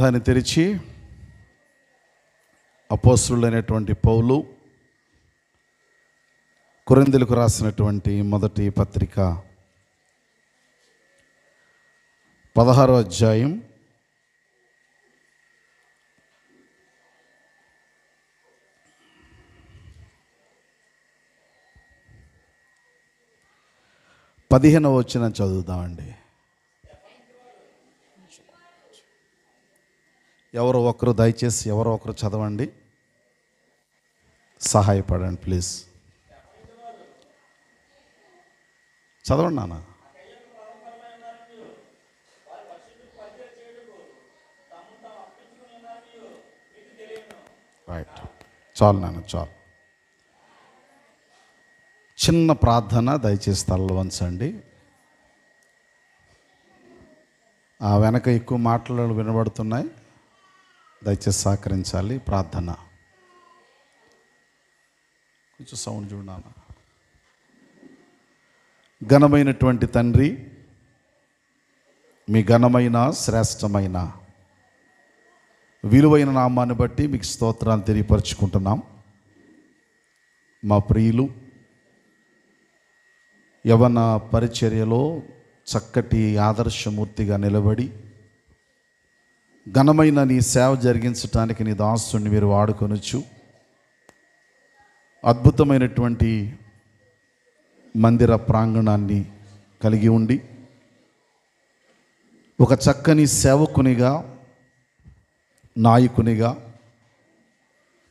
గ్రంథాన్ని తెరిచి అపోస్తలుడైనటువంటి పౌలు కొరింథీయులకు రాసినటువంటి మొదటి పత్రిక 16వ అధ్యాయం 15వ వచనం చదువుదామండి. ఎవరో ఒకరు దయచేసి ఎవరో ఒకరు చదవండి, సహాయపడండి ప్లీజ్. చదవండి నాన్న. రైట్, చాలు నాన్న, చాలు. చిన్న ప్రార్థన, దయచేసి తలలు వంచండి. ఆ వెనక ఎక్కువ మాటలు వినబడుతున్నాయి, దయచేసి సహకరించాలి. ప్రార్థన, కొంచెం సౌండ్ చూడాలి. ఘనమైనటువంటి తండ్రి, మీ ఘనమైన శ్రేష్టమైన విలువైన నామాన్ని బట్టి మీకు స్తోత్రాలు తెలియపరుచుకుంటున్నాం. మా ప్రియులు యవన పరిచర్యలో చక్కటి ఆదర్శమూర్తిగా నిలబడి ఘనమైన నీ సేవ జరిగించటానికి నీ దాసుని మీరు వాడుకొనొచ్చు. అద్భుతమైనటువంటి మందిర ప్రాంగణాన్ని కలిగి ఉండి ఒక చక్కని సేవకునిగా, నాయకునిగా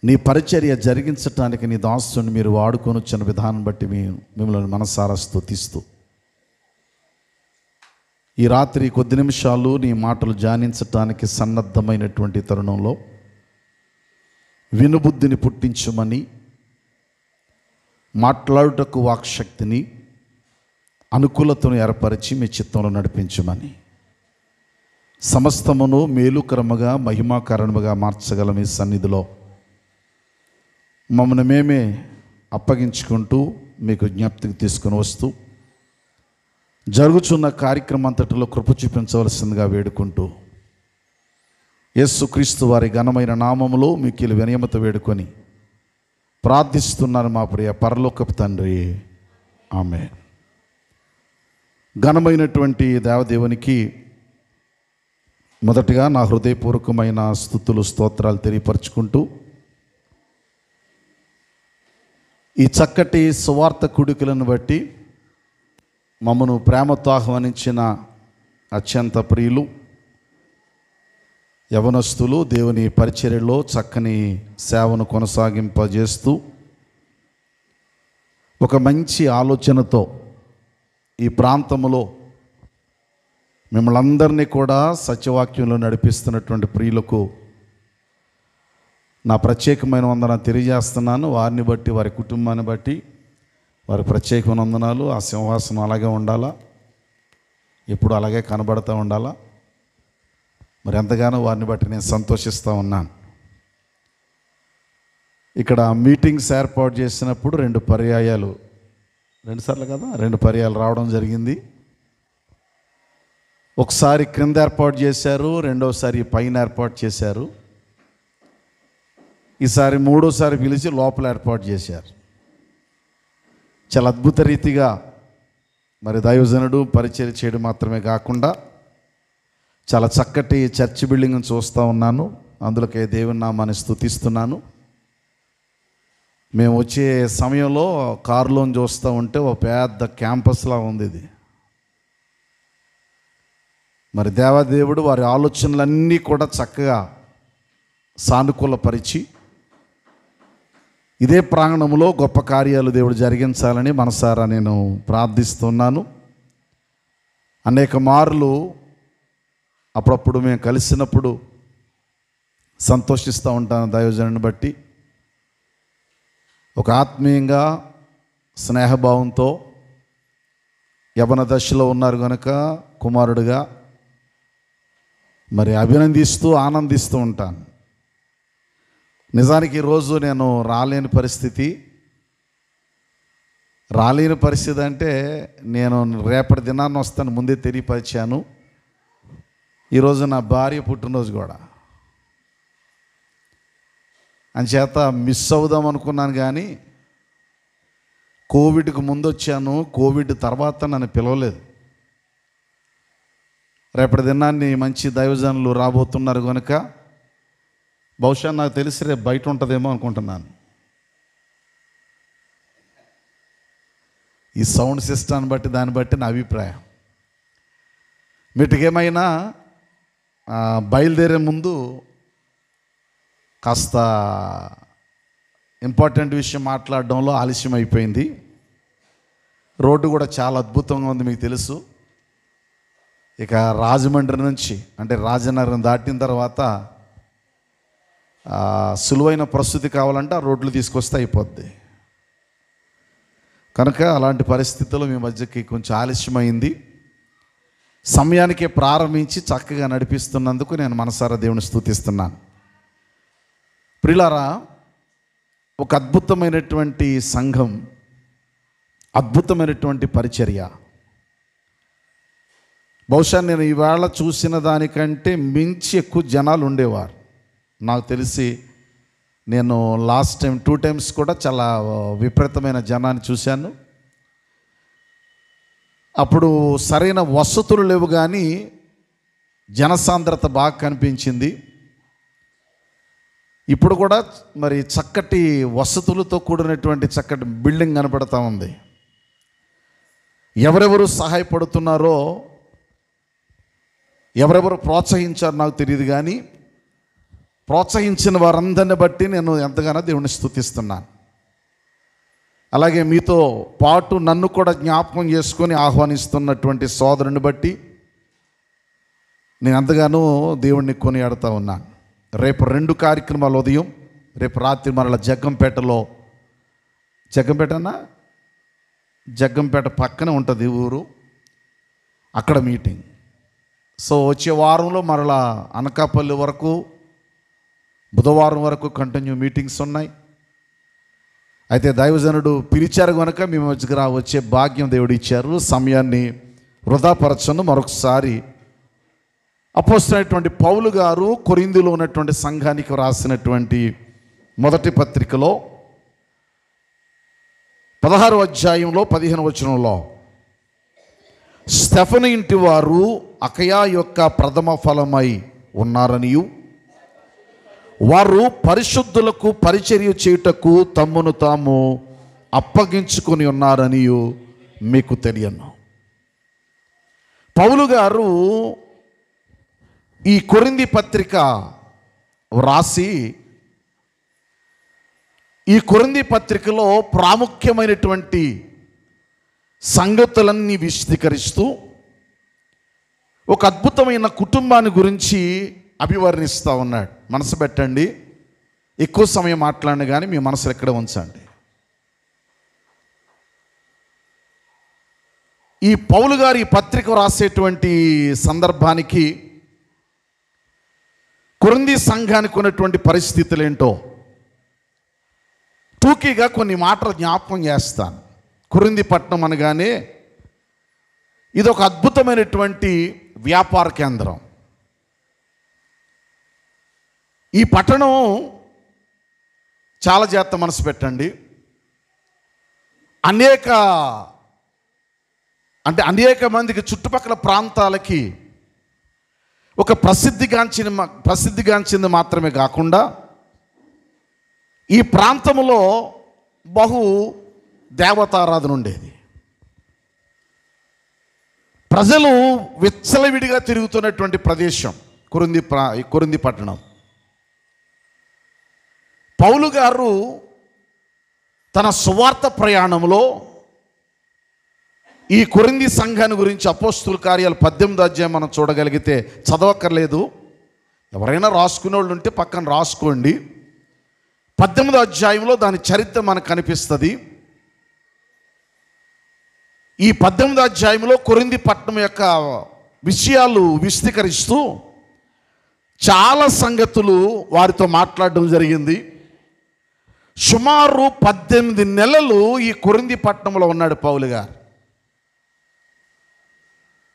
నీ పరిచర్య జరిగించటానికి నీ దాసుని మీరు వాడుకొనొచ్చిన విధానం బట్టి మిమ్మల్ని మనసారా స్తుతిస్తూ ఈ రాత్రి కొద్ది నిమిషాలు నీ మాటలు ధ్యానించటానికి సన్నద్ధమైనటువంటి తరుణంలో వినుబుద్ధిని పుట్టించమని, మాట్లాడుటకు వాక్శక్తిని, అనుకూలతను ఏర్పరిచి మీ చిత్తంలో నడిపించమని, సమస్తమును మేలుకరముగా మహిమాకరముగా మార్చగల మీ సన్నిధిలో మమ్మల్ని మేమే అప్పగించుకుంటూ మీకు జ్ఞప్తికి తీసుకుని వస్తూ జరుగుతున్న కార్యక్రమం అంతటిలో కృప చూపించవలసిందిగా వేడుకుంటూ యేసుక్రీస్తు వారి ఘనమైన నామములో మీకు వినయమత వేడుకొని ప్రార్థిస్తున్నాను మా ప్రియ పరలోకపు తండ్రి, ఆమేన్. ఘనమైనటువంటి దేవదేవునికి మొదటిగా నా హృదయపూర్వకమైన స్తుతులు స్తోత్రాలు తెలియపరుచుకుంటూ ఈ చక్కటి సువార్త కుడికలను బట్టి మమ్మను ప్రేమతో ఆహ్వానించిన అత్యంత ప్రియులు యవనస్తులు, దేవుని పరిచర్యలో చక్కని సేవను కొనసాగింపజేస్తూ ఒక మంచి ఆలోచనతో ఈ ప్రాంతంలో మిమ్మల్ని అందరినీ కూడా సత్యవాక్యంలో నడిపిస్తున్నటువంటి ప్రియులకు నా ప్రత్యేకమైన వందనాలు తెలియజేస్తున్నాను. వారిని బట్టి, వారి కుటుంబాన్ని బట్టి వారి ప్రత్యేకమైన వందనాలు. ఆ సింహాసనం అలాగే ఉండాలా, ఎప్పుడు అలాగే కనబడుతూ ఉండాలా. మరి ఎంతగానో వారిని బట్టి నేను సంతోషిస్తూ ఉన్నాను. ఇక్కడ మీటింగ్స్ ఏర్పాటు చేసినప్పుడు 2 పర్యాయాలు, 2 సార్లు కదా, 2 పర్యాయాలు రావడం జరిగింది. ఒకసారి క్రింద ఏర్పాటు చేశారు, రెండోసారి పైన ఏర్పాటు చేశారు. ఈసారి 3వసారి పిలిచి లోపల ఏర్పాటు చేశారు. చాలా అద్భుత రీతిగా మరి దైవజనుడు పరిచర్య చేయడం మాత్రమే కాకుండా చాలా చక్కటి చర్చ్ బిల్డింగ్ని చూస్తూ ఉన్నాను. అందులోకే దేవుని నామాన్ని స్తుతిస్తున్నాను. మేము వచ్చే సమయంలో కారులోని చూస్తూ ఉంటే ఒక పెద్ద క్యాంపస్లా ఉంది ఇది. మరి దేవదేవుడు వారి ఆలోచనలన్నీ కూడా చక్కగా సానుకూలపరిచి ఇదే ప్రాంగణంలో గొప్ప కార్యాలు దేవుడు జరిగించాలని మనసారా నేను ప్రార్థిస్తున్నాను. అనేక మార్లు అప్పుడప్పుడు మేము కలిసినప్పుడు సంతోషిస్తూ ఉంటాను దైవజనుని బట్టి. ఒక ఆత్మీయంగా, స్నేహభావంతో యవన దశలో ఉన్నారు కనుక కుమారుడిగా మరి అభినందిస్తూ ఆనందిస్తూ ఉంటాను. నిజానికి ఈరోజు నేను రాలేని పరిస్థితి అంటే నేను రేపటి దినాన్ని వస్తాను ముందే తెలియపరిచాను. ఈరోజు నా భార్య పుట్టినరోజు కూడా. అంచేత మిస్ అవుదాం అనుకున్నాను, కానీ కోవిడ్కి ముందు వచ్చాను, కోవిడ్ తర్వాత నన్ను పిలవలేదు. రేపటి దినాన్ని మంచి దైవజనులు రాబోతున్నారు కనుక బహుశా నాకు తెలిసి రేపు బయట ఉంటుందేమో అనుకుంటున్నాను. ఈ సౌండ్ సిస్టాన్ని బట్టి దాన్ని బట్టి నా అభిప్రాయం. మీటికేమైనా బయలుదేరే ముందు కాస్త ఇంపార్టెంట్ విషయం మాట్లాడడంలో ఆలస్యం అయిపోయింది. రోడ్డు కూడా చాలా అద్భుతంగా ఉంది, మీకు తెలుసు. ఇక రాజమండ్రి నుంచి అంటే రాజనగరం దాటిన తర్వాత సులువైన ప్రస్తుతి కావాలంటే ఆ రోడ్లు తీసుకొస్తే అయిపోద్ది. కనుక అలాంటి పరిస్థితుల్లో మీ మధ్యకి కొంచెం ఆలస్యమైంది. సమయానికే ప్రారంభించి చక్కగా నడిపిస్తున్నందుకు నేను మనసారా దేవుని స్తుతిస్తున్నాను. ప్రియులారా, ఒక అద్భుతమైనటువంటి సంఘం, అద్భుతమైనటువంటి పరిచర్య. బహుశా నేను ఈవేళ చూసిన దానికంటే మించి ఎక్కువ జనాలు ఉండేవారు. నాకు తెలిసి నేను లాస్ట్ టైం 2 times కూడా చాలా విపరీతమైన జనాన్ని చూశాను. అప్పుడు సరైన వసతులు లేవు, కానీ జనసాంద్రత బాగా కనిపించింది. ఇప్పుడు కూడా మరి చక్కటి వసతులతో కూడినటువంటి చక్కటి బిల్డింగ్ కనపడతా ఉంది. ఎవరెవరు సహాయపడుతున్నారో, ఎవరెవరు ప్రోత్సహించారో నాకు తెలియదు, కానీ ప్రోత్సహించిన వారందరిని బట్టి నేను ఎంతగానో దేవుని స్తుతిస్తున్నాను. అలాగే మీతో పాటు నన్ను కూడా జ్ఞాపకం చేసుకొని ఆహ్వానిస్తున్నటువంటి సోదరుని బట్టి నేను ఎంతగానో దేవుణ్ణి కొనియాడుతూ ఉన్నాను. రేపు 2 కార్యక్రమాలు ఉదయం, రేపు రాత్రి మరలా జగ్గంపేట పక్కనే ఉంటుంది ఊరు, అక్కడ మీటింగ్. సో వచ్చే వారంలో మరలా అనకాపల్లి వరకు బుధవారం వరకు కంటిన్యూ మీటింగ్స్ ఉన్నాయి. అయితే దైవజనుడు పిలిచారు కనుక మేము వచ్చే భాగ్యం దేవుడు ఇచ్చారు. సమయాన్ని వృధాపరచను. మరొకసారి అపోస్తలుడైనటువంటి పౌలు గారు కొరింథీలో ఉన్నటువంటి సంఘానికి రాసినటువంటి మొదటి పత్రికలో 16వ అధ్యాయంలో 15వ వచనంలో, స్టెఫను ఇంటి వారు అకయా యొక్క ప్రథమ ఫలమై ఉన్నారనియు, వారు పరిశుద్ధులకు పరిచర్య చేయుటకు తమ్మును తాము అప్పగించుకొని ఉన్నారనియు మీకు తెలియను. పౌలు గారు ఈ కొరింథీ పత్రిక వ్రాసి ఈ కొరింథీ పత్రికలో ప్రాముఖ్యమైనటువంటి సంగతులన్నీ విశదీకరిస్తూ ఒక అద్భుతమైన కుటుంబాన్ని గురించి అభివర్ణిస్తూ ఉన్నాడు. మనసు పెట్టండి, ఎక్కువ సమయం మాట్లాడిన కానీ మీ మనసులు ఎక్కడ ఉంచండి. ఈ పౌలు గారు ఈ పత్రిక రాసేటువంటి సందర్భానికి కొరింథీ సంఘానికి ఉన్నటువంటి పరిస్థితులు ఏంటో టూకీగా కొన్ని మాటలు జ్ఞాపకం చేస్తాను. కొరింథీ పట్టణం అనగానే ఇది ఒక అద్భుతమైనటువంటి వ్యాపార కేంద్రం. ఈ పట్టణం చాలా జాగ్రత్త మనసు పెట్టండి, అనేక మందికి చుట్టుపక్కల ప్రాంతాలకి ఒక ప్రసిద్ధిగాంచింది మాత్రమే కాకుండా ఈ ప్రాంతంలో బహు దేవతారాధన ఉండేది. ప్రజలు విచ్చలవిడిగా తిరుగుతున్నటువంటి ప్రదేశం కొరింథీ పట్టణం. పౌలు గారు తన సువార్త ప్రయాణంలో ఈ కొరింథీ సంఘాన్ని గురించి అపోస్తుల కార్యాలు 18వ అధ్యాయం మనం చూడగలిగితే, చదవక్కర్లేదు, ఎవరైనా రాసుకునే వాళ్ళు ఉంటే పక్కన రాసుకోండి. 18వ అధ్యాయంలో దాని చరిత్ర మనకు కనిపిస్తుంది. ఈ 18వ అధ్యాయంలో కొరింథీ పట్టణం యొక్క విషయాలు విశదీకరిస్తూ చాలా సంగతులు వారితో మాట్లాడడం జరిగింది. సుమారు 18 నెలలు ఈ కొరింథీ పట్టణంలో ఉన్నాడు పౌలు గారు.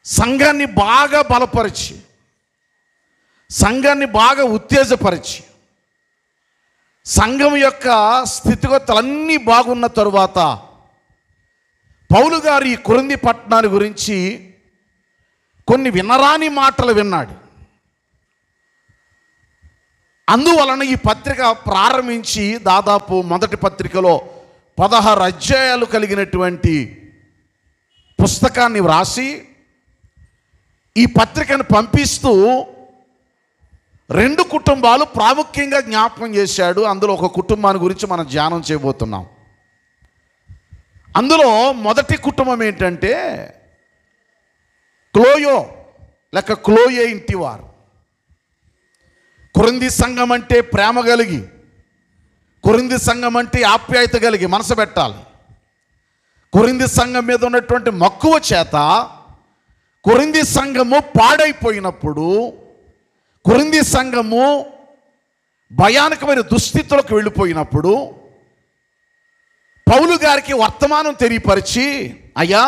సంఘాన్ని బాగా బలపరిచి, సంఘాన్ని బాగా ఉత్తేజపరిచి, సంఘం యొక్క స్థితిగతులన్నీ బాగున్న తరువాత పౌలు గారు ఈ కొరింథీ పట్టణాన్ని గురించి కొన్ని వినరాని మాటలు విన్నాడు. అందువలన ఈ పత్రిక ప్రారంభించి దాదాపు మొదటి పత్రికలో 16 అధ్యాయాలు కలిగినటువంటి పుస్తకాన్ని వ్రాసి ఈ పత్రికను పంపిస్తూ 2 కుటుంబాలు ప్రాముఖ్యంగా జ్ఞాపకం చేశాడు. అందులో ఒక కుటుంబాన్ని గురించి మనం ధ్యానం చేయబోతున్నాం. అందులో మొదటి కుటుంబం ఏంటంటే క్లోయో లేక క్లోయే ఇంటివారు. కొరింథీ సంఘం అంటే ప్రేమ కలిగి, కొరింథీ సంఘం అంటే ఆప్యాయత కలిగి మనసు పెట్టాలి. కొరింథీ సంఘం మీద ఉన్నటువంటి మక్కువ చేత కొరింథీ సంఘము పాడైపోయినప్పుడు, కొరింథీ సంఘము భయానకమైన దుస్థితులకు వెళ్ళిపోయినప్పుడు పౌలు గారికి వర్తమానం తెలియపరిచి, అయ్యా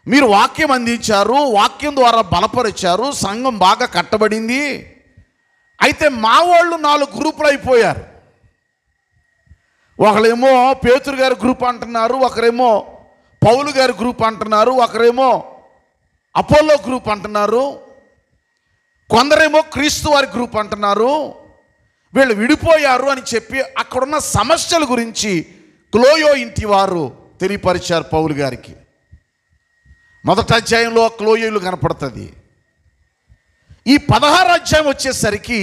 మీరు వాక్యం అందించారు, వాక్యం ద్వారా బలపరిచారు, సంఘం బాగా కట్టబడింది, అయితే మా వాళ్ళు 4 గ్రూపులు అయిపోయారు. ఒకరేమో పేతురు గారి గ్రూప్ అంటున్నారు, ఒకరేమో పౌలు గారి గ్రూప్ అంటున్నారు, ఒకరేమో అపోలో గ్రూప్ అంటున్నారు, కొందరేమో క్రీస్తు వారి గ్రూప్ అంటున్నారు. వీళ్ళు విడిపోయారు అని చెప్పి అక్కడున్న సమస్యల గురించి క్లోయో ఇంటి వారు తెలియపరిచారు పౌలు గారికి. మొదటి అధ్యాయంలో క్లోయోలు కనపడుతుంది. ఈ 16 అధ్యాయం వచ్చేసరికి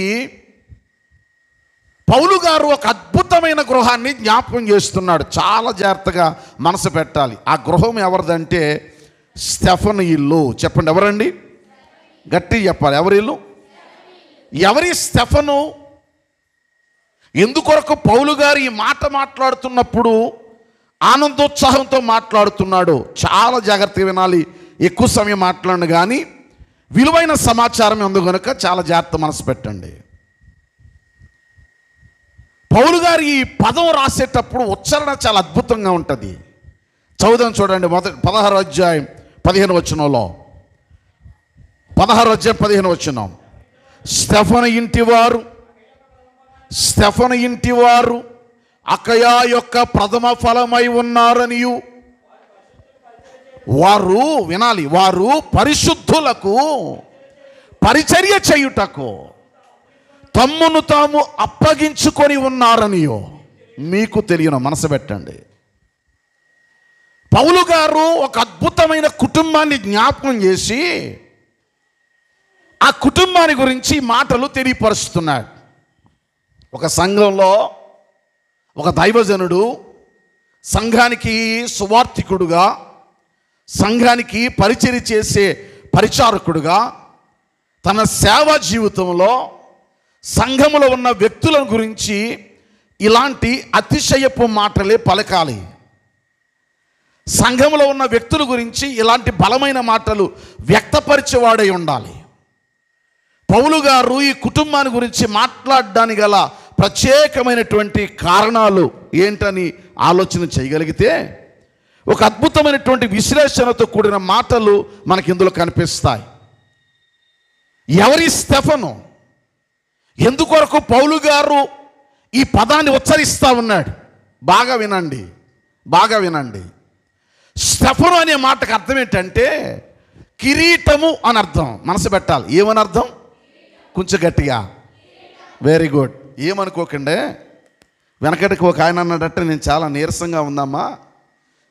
పౌలు గారు ఒక అద్భుతమైన గృహాన్ని జ్ఞాపకం చేస్తున్నాడు. చాలా జాగ్రత్తగా మనసు పెట్టాలి. ఆ గృహం ఎవరిదంటే స్టెఫను ఇల్లు. చెప్పండి, ఎవరండి? గట్టి చెప్పాలి. ఎవరి ఇల్లు? ఎవరి స్టెఫను? ఎందుకొరకు పౌలు గారు ఈ మాట మాట్లాడుతున్నప్పుడు ఆనందోత్సాహంతో మాట్లాడుతున్నాడు? చాలా జాగ్రత్తగా వినాలి. ఎక్కువ సమయం మాట్లాడను కానీ విలువైన సమాచారం ఉంది కనుక చాలా జాగ్రత్త మనసు పెట్టండి. పౌలు గారు ఈ పదం రాసేటప్పుడు ఉచ్చారణ చాలా అద్భుతంగా ఉంటుంది. చదువుదాం చూడండి. 16 అధ్యాయం 15 వచనంలో, 16 అధ్యాయం 15 వచనం, స్టెఫను ఇంటివారు అకయా యొక్క ప్రథమ ఫలమై ఉన్నారనియు, వారు వినాలి, వారు పరిశుద్ధులకు పరిచర్య చేయుటకు తమ్మును తాము అప్పగించుకొని ఉన్నారనియో మీకు తెలియను. మనసు పెట్టండి. పౌలు గారు ఒక అద్భుతమైన కుటుంబాన్ని జ్ఞాపకం చేసి ఆ కుటుంబాన్ని గురించి మాటలు తెలియపరుస్తున్నాడు. ఒక సంఘంలో ఒక దైవజనుడు సంఘానికి సువార్థికుడుగా, సంఘానికి పరిచర్య చేసే పరిచారకుడుగా తన సేవా జీవితంలో సంఘములో ఉన్న వ్యక్తుల గురించి ఇలాంటి అతిశయపు మాటలే పలకాలి. సంఘములో ఉన్న వ్యక్తుల గురించి ఇలాంటి బలమైన మాటలు వ్యక్తపరిచేవాడై ఉండాలి. పౌలు గారు ఈ కుటుంబాన్ని గురించి మాట్లాడడానికి గల ప్రత్యేకమైనటువంటి కారణాలు ఏంటని ఆలోచన చేయగలిగితే ఒక అద్భుతమైనటువంటి విశ్లేషణతో కూడిన మాటలు మనకి ఇందులో కనిపిస్తాయి. ఎవరి స్టెఫను? ఎందుకొరకు పౌలు గారు ఈ పదాన్ని ఉచ్చరిస్తూ ఉన్నాడు? బాగా వినండి, బాగా వినండి. స్టెఫను అనే మాటకు అర్థం ఏంటంటే కిరీటము అని అర్థం. మనసు పెట్టాలి. ఏమని అర్థం? కొంచెం గట్టిగా. Very good. ఏమనుకోకండి. వెనకటికి ఒక ఆయన అన్నాడంటే, నేను చాలా నీరసంగా ఉందమ్మా,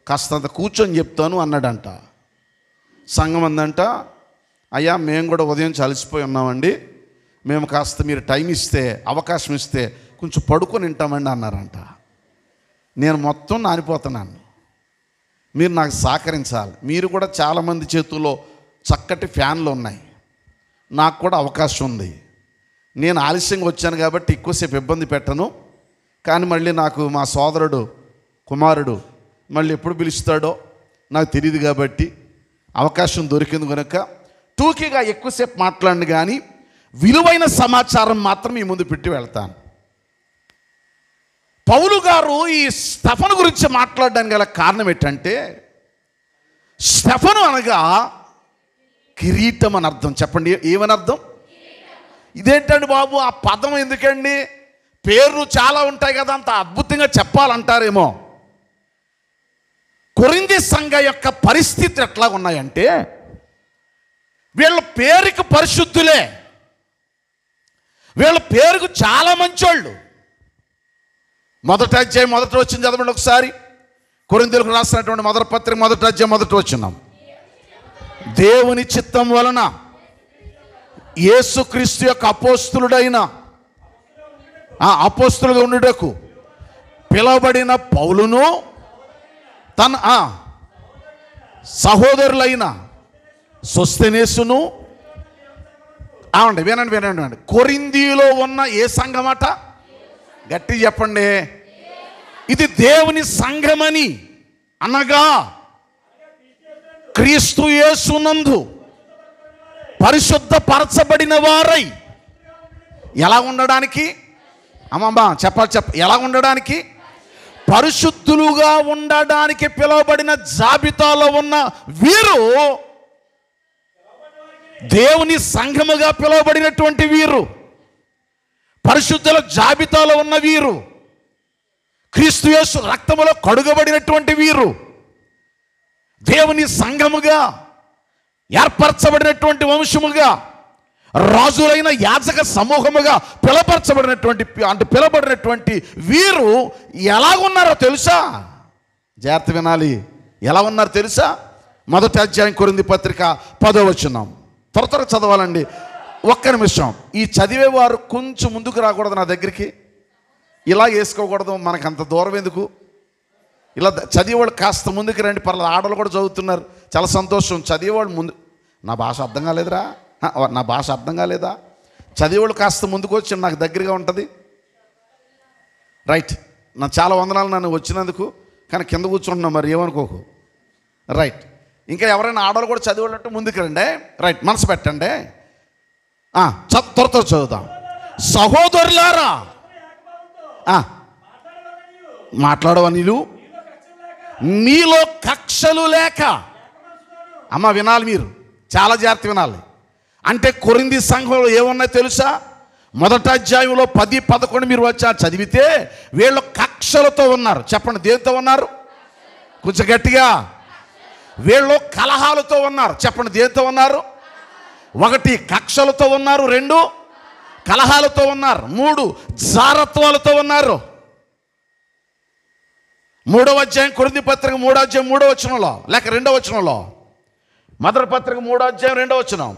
కాస్తంత కూర్చొని చెప్తాను అన్నాడంట. సంఘం అందంట, అయ్యా మేము కూడా ఉదయం చలిసిపోయి ఉన్నామండి, మేము కాస్త మీరు టైం ఇస్తే, అవకాశం ఇస్తే కొంచెం పడుకొని వింటామండి అన్నారంట. నేను మొత్తం నానిపోతున్నాను, మీరు నాకు సహకరించాలి. మీరు కూడా చాలామంది చేతుల్లో చక్కటి ఫ్యాన్లు ఉన్నాయి, నాకు కూడా అవకాశం ఉంది. నేను ఆలస్యంగా వచ్చాను కాబట్టి ఎక్కువసేపు ఇబ్బంది పెట్టను, కానీ మళ్ళీ నాకు మా సోదరుడు కుమారుడు మళ్ళీ ఎప్పుడు పిలుస్తాడో నాకు తెలియదు కాబట్టి అవకాశం దొరికింది కనుక టూకీగా ఎక్కువసేపు మాట్లాడిన కానీ విలువైన సమాచారం మాత్రం మీ ముందు పెట్టి వెళ్తాను. పౌలు గారు ఈ స్టెఫను గురించి మాట్లాడడానికి గల కారణం ఏంటంటే, స్టెఫను అనగా కిరీటం అని అర్థం. చెప్పండి, ఏమని అర్థం? ఇదేంటండి బాబు, ఆ పదం ఎందుకండి? పేర్లు చాలా ఉంటాయి కదా, అంత అద్భుతంగా చెప్పాలంటారేమో. కొరింథీ సంఘ యొక్క పరిస్థితి ఎట్లా ఉన్నాయంటే, వీళ్ళ పేరుకి పరిశుద్ధులే, వీళ్ళ పేరుకు చాలా మంచోళ్ళు. మొదటి అధ్యాయం మొదటి వచనం చదవండి ఒకసారి. కొరింథీయులకు రాసినటువంటి మొదటి పత్రిక మొదటి అధ్యాయం మొదటి వచనం. దేవుని చిత్తం వలన యేసుక్రీస్తు యొక్క అపోస్తులుగా ఉండుటకు పిలువబడిన పౌలును తన సహోదరులైన సోస్తెనేసును. వినండి. కొరింథీలో ఉన్న ఏ సంఘమట? గట్టి చెప్పండి. ఇది దేవుని సంఘమని, అనగా క్రీస్తు యేసునందు పరిశుద్ధపరచబడిన వారై. ఎలా ఉండడానికి? ఎలా ఉండడానికి? పరిశుద్ధులుగా ఉండడానికి పిలువబడిన జాబితాలో ఉన్న వీరు దేవుని సంఘముగా పిలువబడినటువంటి వీరు, పరిశుద్ధుల జాబితాలో ఉన్న వీరు, క్రీస్తు యేసు రక్తములో కడుగబడినటువంటి వీరు, దేవుని సంఘముగా ఏర్పరచబడినటువంటి వంశముగా, రాజులైన యాజక సమూహముగా పిలబడినటువంటి వీరు ఎలాగున్నారో తెలుసా? జాగ్రత్త వినాలి. ఎలా ఉన్నారు తెలుసా? మొదటి అధ్యాయం కొరింథీ పత్రిక 10వ వచనం. త్వర చదవాలండి, ఒక్క నిమిషం. ఈ చదివేవారు కొంచెం ముందుకు రాకూడదు నా దగ్గరికి, ఇలా వేసుకోకూడదు, మనకు అంత దూరం ఎందుకు. ఇలా చదివేవాళ్ళు కాస్త ముందుకు రండి, పర్లేదు. ఆడలు కూడా చదువుతున్నారు, చాలా సంతోషం. చదివేవాళ్ళు ముందు. నా భాష అర్థం కాలేదా? చదివేవాళ్ళు కాస్త ముందుకు వచ్చి నాకు దగ్గరగా ఉంటుంది. రైట్. నా చాలా వందనాలు నన్ను వచ్చినందుకు, కానీ కింద కూర్చుంటున్నా, మరి ఏమనుకోకు. రైట్. ఇంకా ఎవరైనా ఆడవాళ్ళు కూడా చదివేళ్ళంటే ముందుకు రండి. రైట్, మనసు పెట్టండి. త్వర చదువుదాం. సహోదరులారా, మాట్లాడవనిలు మీలో కక్షలు లేక. అమ్మ వినాలి, మీరు చాలా జాగ్రత్త వినాలి. అంటే కొరింథీ సంఘంలో ఏమున్నాయో తెలుసా? మొదటి అధ్యాయంలో 10, 11 మీరు వచ్చి చదివితే వీళ్ళు కక్షలతో ఉన్నారు. చెప్పండి, దేంతో ఉన్నారు? కొంచెం గట్టిగా. వీళ్ళు కలహాలతో ఉన్నారు. చెప్పండి, దేంతో ఉన్నారు? 1 కక్షలతో ఉన్నారు, 2 కలహాలతో ఉన్నారు, 3 జారత్వాలతో ఉన్నారు. 3వ అధ్యాయం కొరింథీ పత్రిక 3వ అధ్యాయం 3వ వచనంలో, లేక 2వ వచనంలో, మొదటి పత్రిక 3వ అధ్యాయం 2వ వచనం.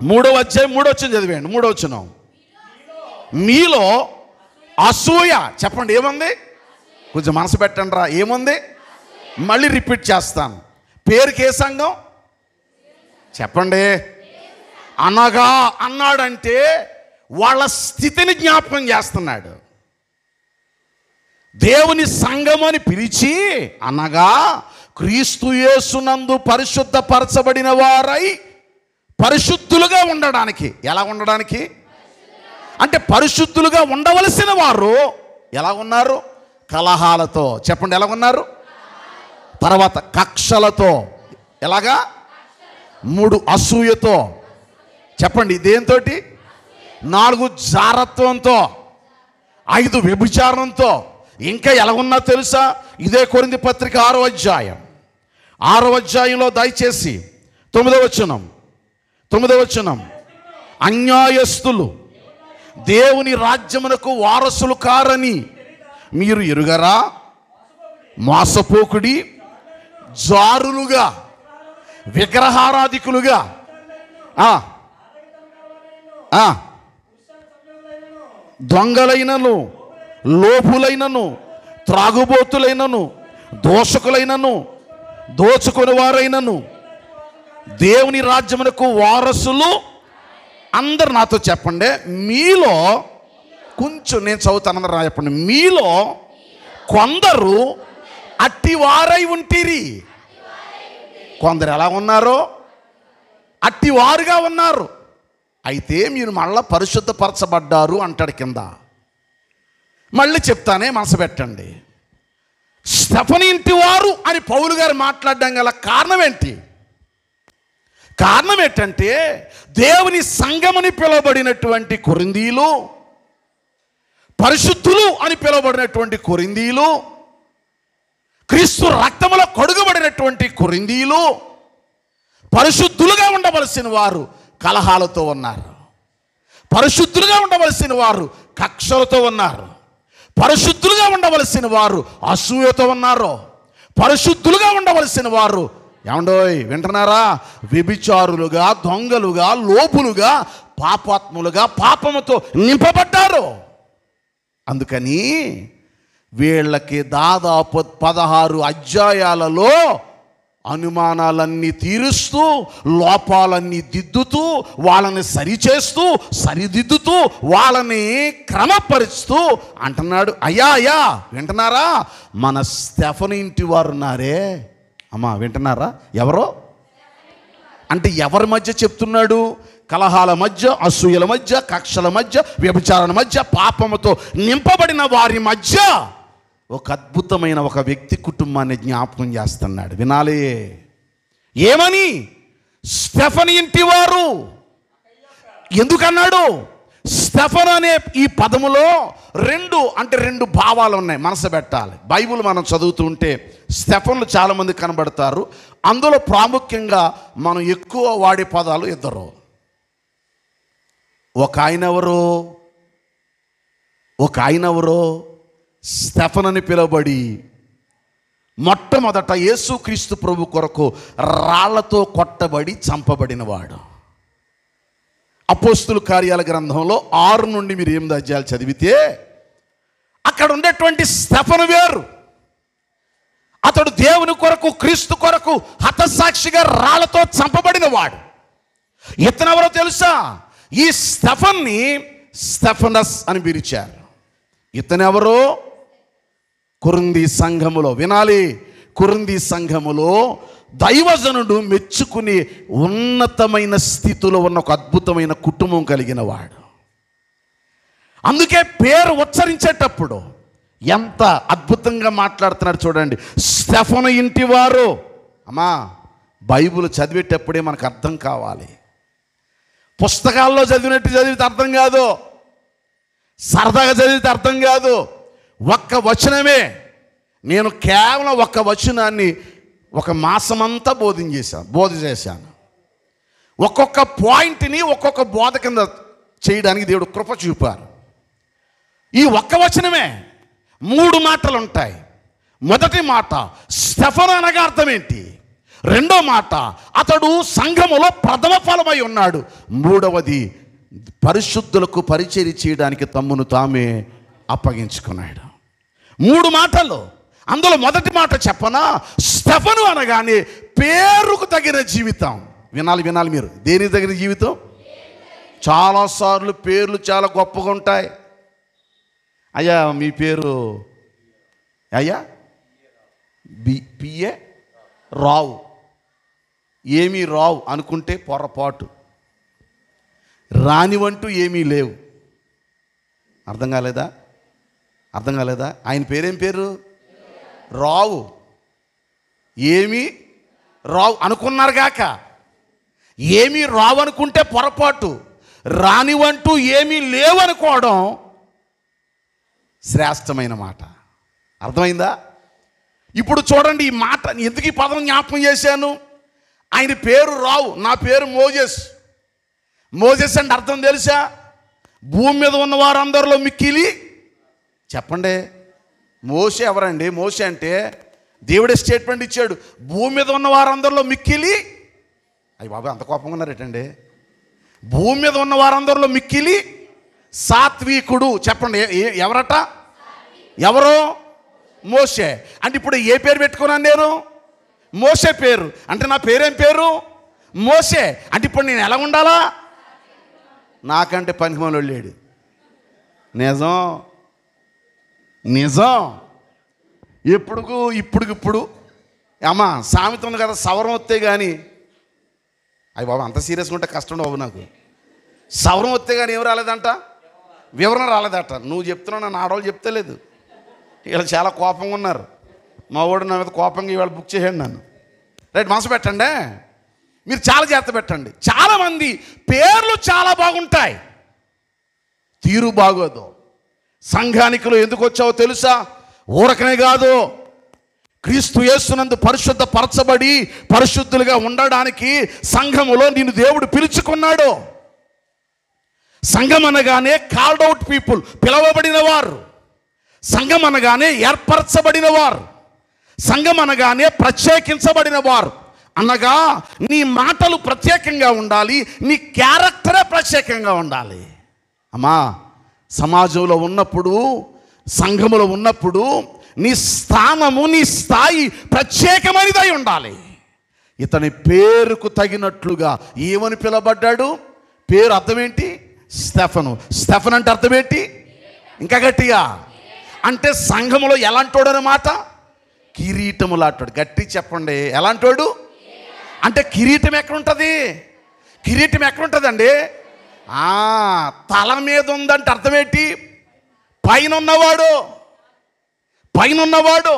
3వ అధ్యాయం 3వ వచనం చదివేయండి. 3వ వచనం. మీలో అసూయ. చెప్పండి, ఏముంది? కొంచెం మనసు పెట్టండి రా. ఏముంది? మళ్ళీ రిపీట్ చేస్తాను. పేరుకి ఏ సంఘం? చెప్పండి. అనగా అన్నాడంటే వాళ్ళ స్థితిని జ్ఞాపకం చేస్తున్నాడు. దేవుని సంఘమని పిలిచి, అనగా క్రీస్తు యేసునందు పరిశుద్ధపరచబడిన వారై పరిశుద్ధులుగా ఉండడానికి. ఎలా ఉండడానికి? అంటే పరిశుద్ధులుగా ఉండవలసిన వారు ఎలా ఉన్నారు? కలహాలతో. చెప్పండి, ఎలా ఉన్నారు? తర్వాత కక్షలతో. ఎలాగా? 3 అసూయతో. చెప్పండి, దేంతోటి? 4 జారత్వంతో, 5 వ్యభిచారంతో. ఇంకా ఎలా ఉన్నా తెలుసా? ఇదే కొరింథీ పత్రిక 6వ అధ్యాయం. 6వ అధ్యాయంలో దయచేసి 9వ వచనం. అన్యాయస్తులు దేవుని రాజ్యమునకు వారసులు కారని మీరు ఎరుగరా? మోసపోకుడి, జారులుగా, విగ్రహారాధికులుగా, దొంగలైనను, లోపులైనను, త్రాగుబోతులైనను, దోషకులైనను, దోచుకుని వారైనను దేవుని రాజ్యమునకు వారసులు. అందరు నాతో చెప్పండి. మీలో కొంచెం నేను చదువుతాను, అందరు నా చెప్పండి. మీలో కొందరు అట్టివారై ఉంటిరి. కొందరు ఎలా ఉన్నారో అట్టివారుగా ఉన్నారు. అయితే మీరు మళ్ళా పరిశుద్ధపరచబడ్డారు అంటాడు కింద. మళ్ళీ చెప్తానే, మనసు పెట్టండి. స్టెఫనీ ఇంటి వారు అని పౌలు గారు మాట్లాడడం గల కారణం ఏంటి? కారణం ఏంటంటే దేవుని సంఘమని పిలువబడినటువంటి కొరింథీయులు, పరిశుద్ధులు అని పిలువబడినటువంటి కొరింథీయులు, క్రీస్తు రక్తములో కడుగబడినటువంటి కొరింథీయులు, పరిశుద్ధులుగా ఉండవలసిన వారు కలహాలతో ఉన్నారు. పరిశుద్ధులుగా ఉండవలసిన వారు కక్షలతో ఉన్నారు. పరిశుద్ధులుగా ఉండవలసిన వారు అసూయతో ఉన్నారు. పరిశుద్ధులుగా ఉండవలసిన వారు ఏమండోయ్ వింటున్నారా, వ్యభిచారులుగా, దొంగలుగా, లోపులుగా, పాపాత్ములుగా, పాపముతో నింపబడ్డారు. అందుకని వీళ్ళకి దాదాపు 16 అధ్యాయాలలో అనుమానాలన్నీ తీరుస్తూ, లోపాలన్నీ దిద్దుతూ, వాళ్ళని సరిచేస్తూ, సరిదిద్దుతూ, వాళ్ళని క్రమపరుస్తూ అంటున్నాడు. అయ్యా వింటున్నారా, మన స్టెఫను ఇంటి వారు ఉన్నారే, అమ్మా వింటున్నారా, ఎవరో అంటే ఎవరి మధ్య చెప్తున్నాడు? కలహాల మధ్య, అసూయల మధ్య, కక్షల మధ్య, వ్యభిచారాల మధ్య, పాపముతో నింపబడిన వారి మధ్య ఒక అద్భుతమైన ఒక వ్యక్తి కుటుంబాన్ని జ్ఞాపకం చేస్తున్నాడు. వినాలి. ఏమని? స్టెఫను ఇంటివారు. ఎందుకన్నాడు? స్టెఫను అనే ఈ పదములో రెండు భావాలు ఉన్నాయి, మనసు పెట్టాలి. బైబిల్ మనం చదువుతూ ఉంటే స్టెఫన్లు చాలామంది కనబడతారు. అందులో ప్రాముఖ్యంగా మనం ఎక్కువ వాడే పదాలు ఇద్దరు. ఒక ఆయన ఎవరో స్టెఫన్ అని పిలువబడి మొట్టమొదట యేసుక్రీస్తు ప్రభు కొరకు రాళ్లతో కొట్టబడి చంపబడినవాడు. అపోస్తుల కార్యాల గ్రంథంలో 6 నుండి మీరు 8 అధ్యాయాలు చదివితే అక్కడ ఉండేటువంటి స్టెఫను వేరు. అతడు దేవుని కొరకు, క్రీస్తు కొరకు హతసాక్షిగా రాళ్లతో చంపబడినవాడు. ఇతనెవరో తెలుసా? ఈ స్టెఫన్ని స్టెఫనస్ అని పిలిచారు. ఇతనెవరో? కొరింథీ సంఘములో, వినాలి, కొరింథీ సంఘములో దైవజనుడు మెచ్చుకుని ఉన్నతమైన స్థితిలో ఉన్న ఒక అద్భుతమైన కుటుంబం కలిగిన వాడు. అందుకే పేరు ఉచ్చరించేటప్పుడు ఎంత అద్భుతంగా మాట్లాడుతున్నాడు చూడండి. స్టెఫను ఇంటివారు. అమ్మా, బైబిల్ చదివేటప్పుడే మనకు అర్థం కావాలి. పుస్తకాల్లో చదివితే అర్థం కాదు, సరదాగా చదివితే అర్థం కాదు. ఒక్క వచనమే, నేను కేవలం ఒక్క వచనాన్ని ఒక మాసమంతా బోధ చేశాను. ఒక్కొక్క పాయింట్ని ఒక్కొక్క బోధ కింద చేయడానికి దేవుడు కృప చూపారు. ఈ ఒక్క వచనమే 3 మాటలు ఉంటాయి. మొదటి మాట స్టెఫను అనగా అర్థం ఏంటి? రెండో మాట అతడు సంఘములో ప్రథమ ఫలమై ఉన్నాడు. మూడవది పరిశుద్ధులకు పరిచర్య చేయడానికి తమ్మును తామే అప్పగించుకున్నాడు. 3 మాటలు. అందులో మొదటి మాట చెప్పనా? స్టెఫను అనగానే పేరుకు తగిన జీవితం. వినాలి మీరు. దేనికి తగిన జీవితం? చాలాసార్లు పేర్లు చాలా గొప్పగా ఉంటాయి. అయ్యా మీ పేరు అయ్యా పిఏ రావు. ఏమీ రావు అనుకుంటే పొరపాటు. రానివంటూ ఏమీ లేవు. అర్థం కాలేదా? ఆయన పేరేం పేరు? రావు. ఏమీ రావు అనుకున్నారు గాక. ఏమీ రావు అనుకుంటే పొరపాటు. రానివంటూ ఏమీ లేవు అనుకోవడం శ్రేష్టమైన మాట. అర్థమైందా? ఇప్పుడు చూడండి, ఈ మాట ఎందుకు ఈ పదం జ్ఞాపకం చేశాను? ఆయన పేరు రావు, నా పేరు మోజెస్. మోజెస్ అంటే అర్థం తెలుసా? భూమి మీద ఉన్న వారందరిలో మిక్కిలి. చెప్పండి, మోషే ఎవరండి? మోషే అంటే దేవుడే స్టేట్మెంట్ ఇచ్చాడు, భూమి మీద ఉన్న వారందరిలో మిక్కిలి. అయ్యి బాబా, అంత కోపంగా ఉన్నారేటండి? భూమి మీద ఉన్న వారందరిలో మిక్కిలి సాత్వికుడు. చెప్పండి, ఎవరట? ఎవరు? మోషే. అంటే ఇప్పుడు ఏ పేరు పెట్టుకున్నాను నేను? మోషే పేరు. అంటే నా పేరేం పేరు? మోషే. అంటే ఇప్పుడు నేను ఎలా ఉండాలా? నాకంటే పనికిమాలోడు లేడు. నిజం. ఇప్పుడు అమ్మా సామెత ఉంది కదా, సవరం వస్తే కానీ. అయ్యి బాబు, అంత సీరియస్గా ఉంటే కష్టం బాబు నాకు. సవరం వస్తే కానీ ఏం రాలేదంట? వివరణ రాలేదట. నువ్వు చెప్తున్నావు, నన్ను ఆడవాళ్ళు చెప్తలేదు. వీళ్ళు చాలా కోపంగా ఉన్నారు. మా వాడు నా మీద కోపంగా ఇవాళ బుక్ చేయండి నన్ను. రైట్, మనసు పెట్టండి. మీరు చాలా జాగ్రత్త పెట్టండి. చాలామంది పేర్లు చాలా బాగుంటాయి, తీరు బాగోదు. సంఘానికిలో ఎందుకు వచ్చావో తెలుసా? ఊరకనే కాదు, క్రీస్తు యేసునందు పరిశుద్ధ పరచబడి పరిశుద్ధులుగా ఉండడానికి సంఘములో నిన్ను దేవుడు పిలుచుకున్నాడు. సంఘం అనగానే కాల్డ్ అవుట్ పీపుల్, పిలవబడిన వారు. సంఘం అనగానే ఏర్పరచబడిన వారు. సంఘం అనగానే ప్రత్యేకించబడిన వారు. అనగా నీ మాటలు ప్రత్యేకంగా ఉండాలి, నీ క్యారెక్టరే ప్రత్యేకంగా ఉండాలి. అమ్మా, సమాజంలో ఉన్నప్పుడు, సంఘములో ఉన్నప్పుడు నీ స్థానము, నీ స్థాయి ప్రత్యేకమైనదై ఉండాలి. ఇతని పేరుకు తగినట్లుగా ఏమని పిలవబడ్డాడు? పేరు అర్థం ఏంటి? స్టెఫను. స్టెఫన్ అంటే అర్థం ఏంటి? ఇంకా గట్టిగా అంటే సంఘములో ఎలాంటోడు అన్నమాట? కిరీటము లాంటోడు. గట్టి చెప్పండి, ఎలాంటోడు అంటే కిరీటం ఎక్కడుంటుంది? కిరీటం ఎక్కడుంటుందండి? తల మీద ఉందంటే అర్థం ఏంటి? పైన ఉన్నవాడు. పైన ఉన్నవాడు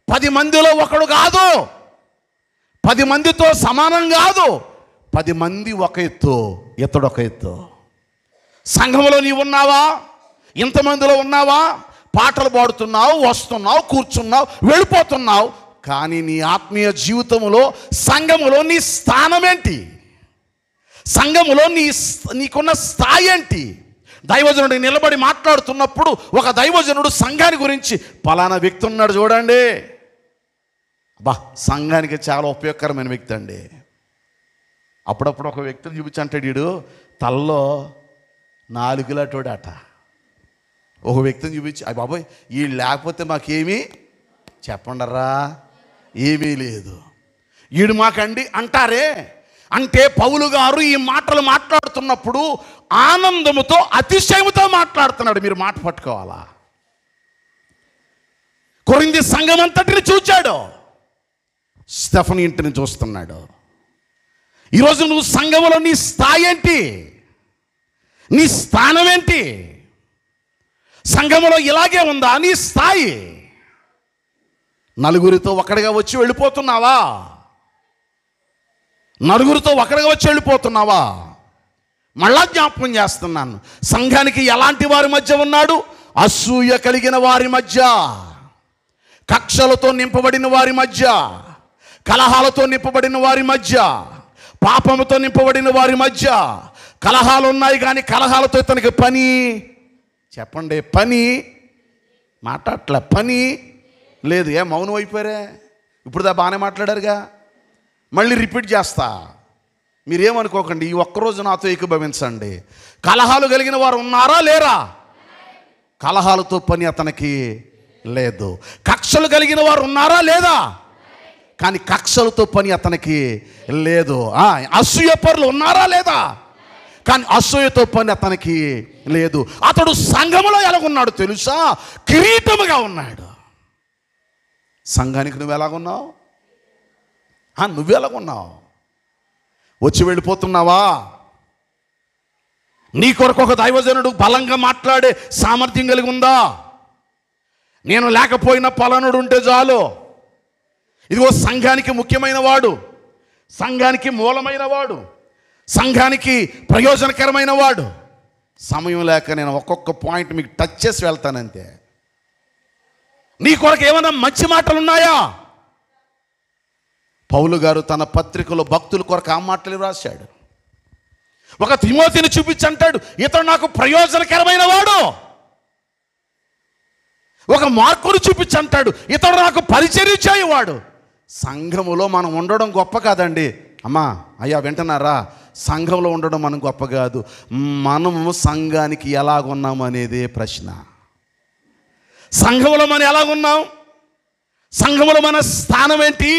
10 మందిలో ఒకడు కాదు, 10 మందితో సమానం కాదు. 10 మంది ఒక ఎత్తు, ఇతడు ఒక ఎత్తు. సంఘంలో నీవు ఉన్నావా? ఇంతమందిలో ఉన్నావా? పాటలు పాడుతున్నావు, వస్తున్నావు, కూర్చున్నావు, వెళ్ళిపోతున్నావు. కానీ నీ ఆత్మీయ జీవితంలో సంఘములో నీ స్థానం ఏంటి? సంఘములో నీకున్న స్థాయి ఏంటి? దైవజనుడు నిలబడి మాట్లాడుతున్నప్పుడు ఒక దైవజనుడు సంఘాన్ని గురించి పలానా వ్యక్తి ఉన్నాడు చూడండి, అబ్బా సంఘానికి చాలా ఉపయోగకరమైన వ్యక్తి అండి. అప్పుడప్పుడు ఒక వ్యక్తిని చూపించి అంటాడు, వీడు తల్లో 4 కిలోటోడట. ఒక వ్యక్తిని చూపించి అయ్య బాబోయ్ వీళ్ళు లేకపోతే మాకేమీ చెప్పండరా, ఏమీ లేదు, వీడు మాకండి అంటారే. అంటే పౌలు గారు ఈ మాటలు మాట్లాడుతున్నప్పుడు ఆనందముతో, అతిశయముతో మాట్లాడుతున్నాడు. మీరు మాట పట్టుకోవాలా. కొరింథీ సంఘం అంతటిని చూచాడు, స్టెఫను ఇంటిని చూస్తున్నాడు. ఈరోజు నువ్వు సంఘములో నీ స్థాయి ఏంటి? నీ స్థానం ఏంటి? సంఘములో ఇలాగే ఉందా నీ స్థాయి? నలుగురితో ఒకడిగా వచ్చి వెళ్ళిపోతున్నావా? నలుగురితో ఒకడిగా వచ్చి వెళ్ళిపోతున్నావా? మళ్ళా జ్ఞాపకం చేస్తున్నాను, సంఘానికి ఎలాంటి వారి మధ్య ఉన్నాడు? అసూయ కలిగిన వారి మధ్య, కక్షలతో నింపబడిన వారి మధ్య, కలహాలతో నింపబడిన వారి మధ్య, పాపముతో నింపబడిన వారి మధ్య. కలహాలు ఉన్నాయి కానీ కలహాలతో ఇతనికి పని, చెప్పండి, పని మాట్లాడట్లే, పని లేదు. ఏ మౌనం అయిపోయారే? ఇప్పుడు బాగానే మాట్లాడారుగా, మళ్ళీ రిపీట్ చేస్తా. మీరేమనుకోకండి, ఈ ఒక్కరోజు నాతో ఏకీభవించండి. కలహాలు కలిగిన వారు ఉన్నారా లేరా? కలహాలతో పని అతనికి లేదు. కక్షలు కలిగిన వారు ఉన్నారా లేదా? కానీ కక్షలతో పని అతనికి లేదు. అసూయ పరులు ఉన్నారా లేదా? కానీ అసూయతో పని అతనికి లేదు. అతడు సంఘములో ఎలాగున్నాడు తెలుసా? కిరీటముగా ఉన్నాడు. సంఘానికి నువ్వు ఎలాగున్నావు? నువ్వు ఎలాగున్నావు? వచ్చి వెళ్ళిపోతున్నావా? నీ కొరకు ఒక దైవజనుడు బలంగా మాట్లాడే సామర్థ్యం కలిగి ఉందా? నేను లేకపోయినా పలానుడు ఉంటే చాలు, ఇదిగో సంఘానికి ముఖ్యమైన వాడు, సంఘానికి మూలమైన వాడు, సంఘానికి ప్రయోజనకరమైన వాడు. సమయం లేక నేను ఒక్కొక్క పాయింట్ మీకు టచ్ చేసి వెళ్తానంతే. నీ కొరకు ఏమైనా మంచి మాటలు ఉన్నాయా? పౌలు గారు తన పత్రికలో భక్తుల కొరకు ఆ మాటలు రాశాడు. ఒక తిమోతిని చూపించి అంటాడు, ఇతడు నాకు ప్రయోజనకరమైన వాడు. ఒక మార్కును చూపించి అంటాడు, ఇతడు నాకు పరిచర్య చేయవాడు. సంఘములో మనం ఉండడం గొప్ప కాదండి. అమ్మా అయ్యా వింటున్నారా? సంఘంలో ఉండడం మనం గొప్ప కాదు, మనము సంఘానికి ఎలాగున్నాము అనేదే ప్రశ్న. సంఘంలో మనం ఎలాగున్నాం? సంఘంలో మన స్థానం ఏంటి?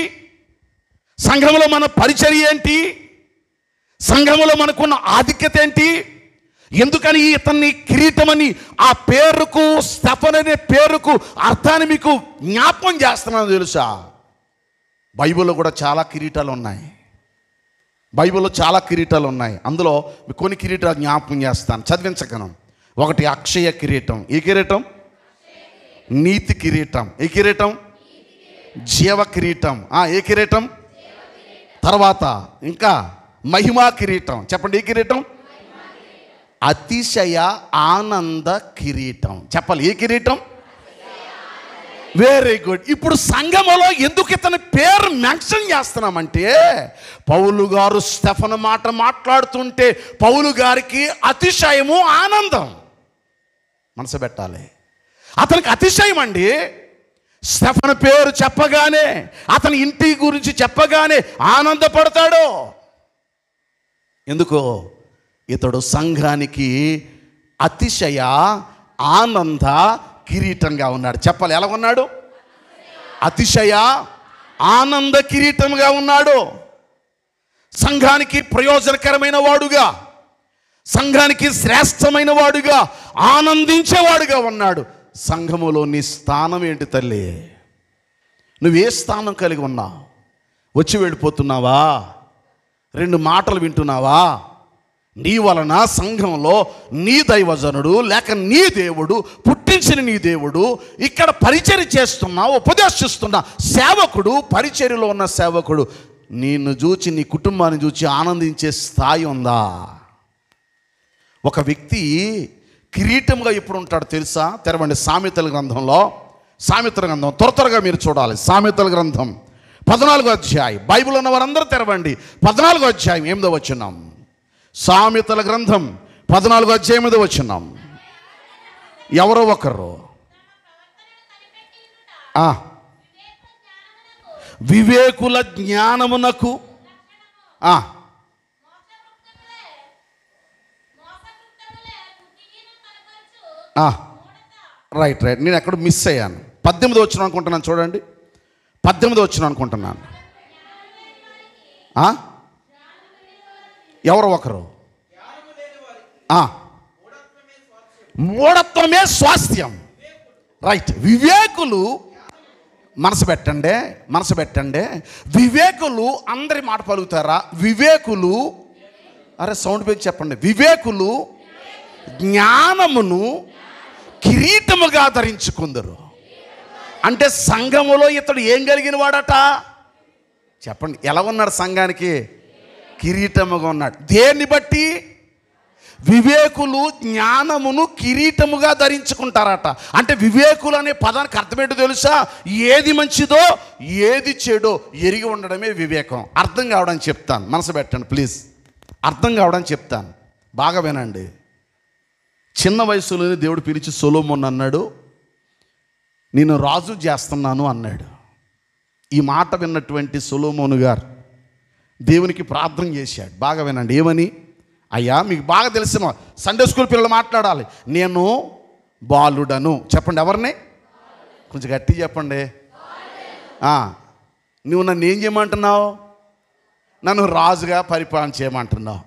సంఘంలో మన పరిచర్య ఏంటి? సంఘంలో మనకున్న ఆధిక్యత ఏంటి? ఎందుకని ఇతన్ని కిరీటమని ఆ పేరుకు, స్టెఫన్ అనే పేరుకు అర్థాన్ని మీకు జ్ఞాపకం చేస్తున్నాను తెలుసా? బైబిల్లో కూడా చాలా కిరీటాలు ఉన్నాయి. బైబిల్లో చాలా కిరీటాలు ఉన్నాయి. అందులో కొన్ని కిరీటాలు జ్ఞాపకం చేస్తాను, చదివించగలను. ఒకటి అక్షయ కిరీటం. ఏ కిరీటం? నీతి కిరీటం. ఏ కిరీటం? జీవ కిరీటం. ఏ కిరీటం? తర్వాత ఇంకా మహిమా కిరీటం. చెప్పండి, ఈ కిరీటం అతిశయ ఆనంద కిరీటం. చెప్పాలి, ఈ కిరీటం. Very good. ఇప్పుడు సంఘములో ఎందుకు ఇతని పేరు మెన్షన్ చేస్తున్నామంటే, పౌలు గారు స్టెఫను మాట మాట్లాడుతుంటే పౌలు గారికి అతిశయము ఆనందం. మనసు పెట్టాలి, అతనికి అతిశయం అండి. స్టెఫను పేరు చెప్పగానే, అతని ఇంటి గురించి చెప్పగానే ఆనందపడతాడు. ఎందుకో, ఇతడు సంఘానికి అతిశయ ఆనంద కిరీటంగా ఉన్నాడు. చెప్పాలి, ఎలా ఉన్నాడు? అతిశయ ఆనంద కిరీటంగా ఉన్నాడు. సంఘానికి ప్రయోజనకరమైన వాడుగా, సంఘానికి శ్రేష్టమైన వాడుగా, ఆనందించేవాడుగా ఉన్నాడు. సంఘములో నీ స్థానం ఏంటి తల్లి? నువ్వే స్థానం కలిగి ఉన్నావు? వచ్చి వెళ్ళిపోతున్నావా? 2 మాటలు వింటున్నావా? నీ వలన సంఘంలో నీ దైవజనుడు లేక నీ దేవుడు, పుట్టించిన నీ దేవుడు, ఇక్కడ పరిచర్య చేస్తున్నా, ఉపదేశిస్తున్నా సేవకుడు, పరిచర్యలో ఉన్న సేవకుడు నిన్ను చూచి, నీ కుటుంబాన్ని చూచి ఆనందించే స్థాయి ఉందా? ఒక వ్యక్తి కిరీటంగా ఎప్పుడు ఉంటాడు తెలుసా? తెరవండి సామెతల గ్రంథంలో. సామెతల గ్రంథం త్వరగా మీరు చూడాలి. సామెతల గ్రంథం 14వ అధ్యాయం. బైబిల్ ఉన్న వారందరూ తెరవండి. 14వ అధ్యాయం 8వ వచనం. సామెతల గ్రంథం 14వ అధ్యాయం 8వ వచనం. ఎవరో ఒకరు వివేకుల జ్ఞానమునకు రైట్. నేను ఎక్కడ మిస్ అయ్యాను. 18వ వచనం అనుకుంటున్నాను. చూడండి, 18వ వచనం అనుకుంటున్నాను. ఎవరో ఒకరు మూఢత్వమే స్వాస్థ్యం. రైట్. వివేకులు, మనసు పెట్టండి. వివేకులు అందరి మాట పలుకుతారా? వివేకులు, అరే సౌండ్ పెంచి చెప్పండి. వివేకులు జ్ఞానమును కిరీటముగా ధరించుకుందరు. అంటే సంఘములో ఇతడు ఏం కలిగిన వాడట? చెప్పండి, ఎలా ఉన్నాడు? సంఘానికి కిరీటముగా ఉన్నాడు. దేన్ని బట్టి? వివేకులు జ్ఞానమును కిరీటముగా ధరించుకుంటారట. అంటే వివేకులు అనే పదానికి అర్థమేంటో తెలుసా? ఏది మంచిదో ఏది చెడో ఎరిగి ఉండడమే వివేకం. అర్థం కావడానికి చెప్తాను, మనసు పెట్టండి ప్లీజ్. అర్థం కావడానికి చెప్తాను, బాగా వినండి. చిన్న వయసులోనే దేవుడు పిలిచి సొలొమోను అన్నాడు, నేను రాజు చేస్తున్నాను అన్నాడు. ఈ మాట విన్నటువంటి సొలొమోను గారు దేవునికి ప్రార్థన చేశాడు. బాగా వినండి, ఏమని? అయ్యా, మీకు బాగా తెలిసిన సండే స్కూల్ పిల్లలు మాట్లాడాలి. నేను బాలుడను. చెప్పండి, ఎవరిని? కొంచెం గట్టి చెప్పండి. నువ్వు నన్ను ఏం చేయమంటున్నావు? నన్ను రాజుగా పరిపాలన చేయమంటున్నావు.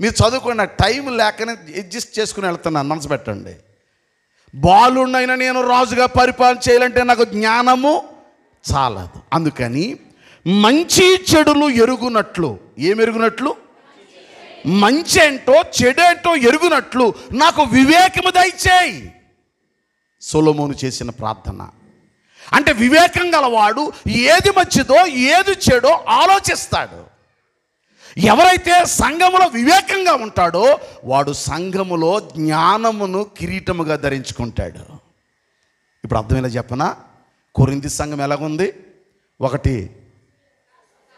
మీరు చదువుకున్న టైం లేకనే అడ్జస్ట్ చేసుకుని వెళ్తున్నాను, మనసు పెట్టండి. బాలుడినైనా నేను రాజుగా పరిపాలన చేయాలంటే నాకు జ్ఞానము చాలదు. అందుకని మంచి చెడులు ఎరుగునట్లు, ఏం ఎరుగునట్లు? మంచి ఏంటో చెడేంటో ఎరుగునట్లు నాకు వివేకము దయచేయి. సొలొమోను చేసిన ప్రార్థన. అంటే వివేకం గలవాడు ఏది మంచిదో ఏది చెడో ఆలోచిస్తాడు. ఎవరైతే సంఘములో వివేకంగా ఉంటాడో వాడు సంఘములో జ్ఞానమును కిరీటముగా ధరించుకుంటాడు. ఇప్పుడు అర్థమేలా చెప్పనా? కొరింథీ సంఘం ఎలాగుంది? 1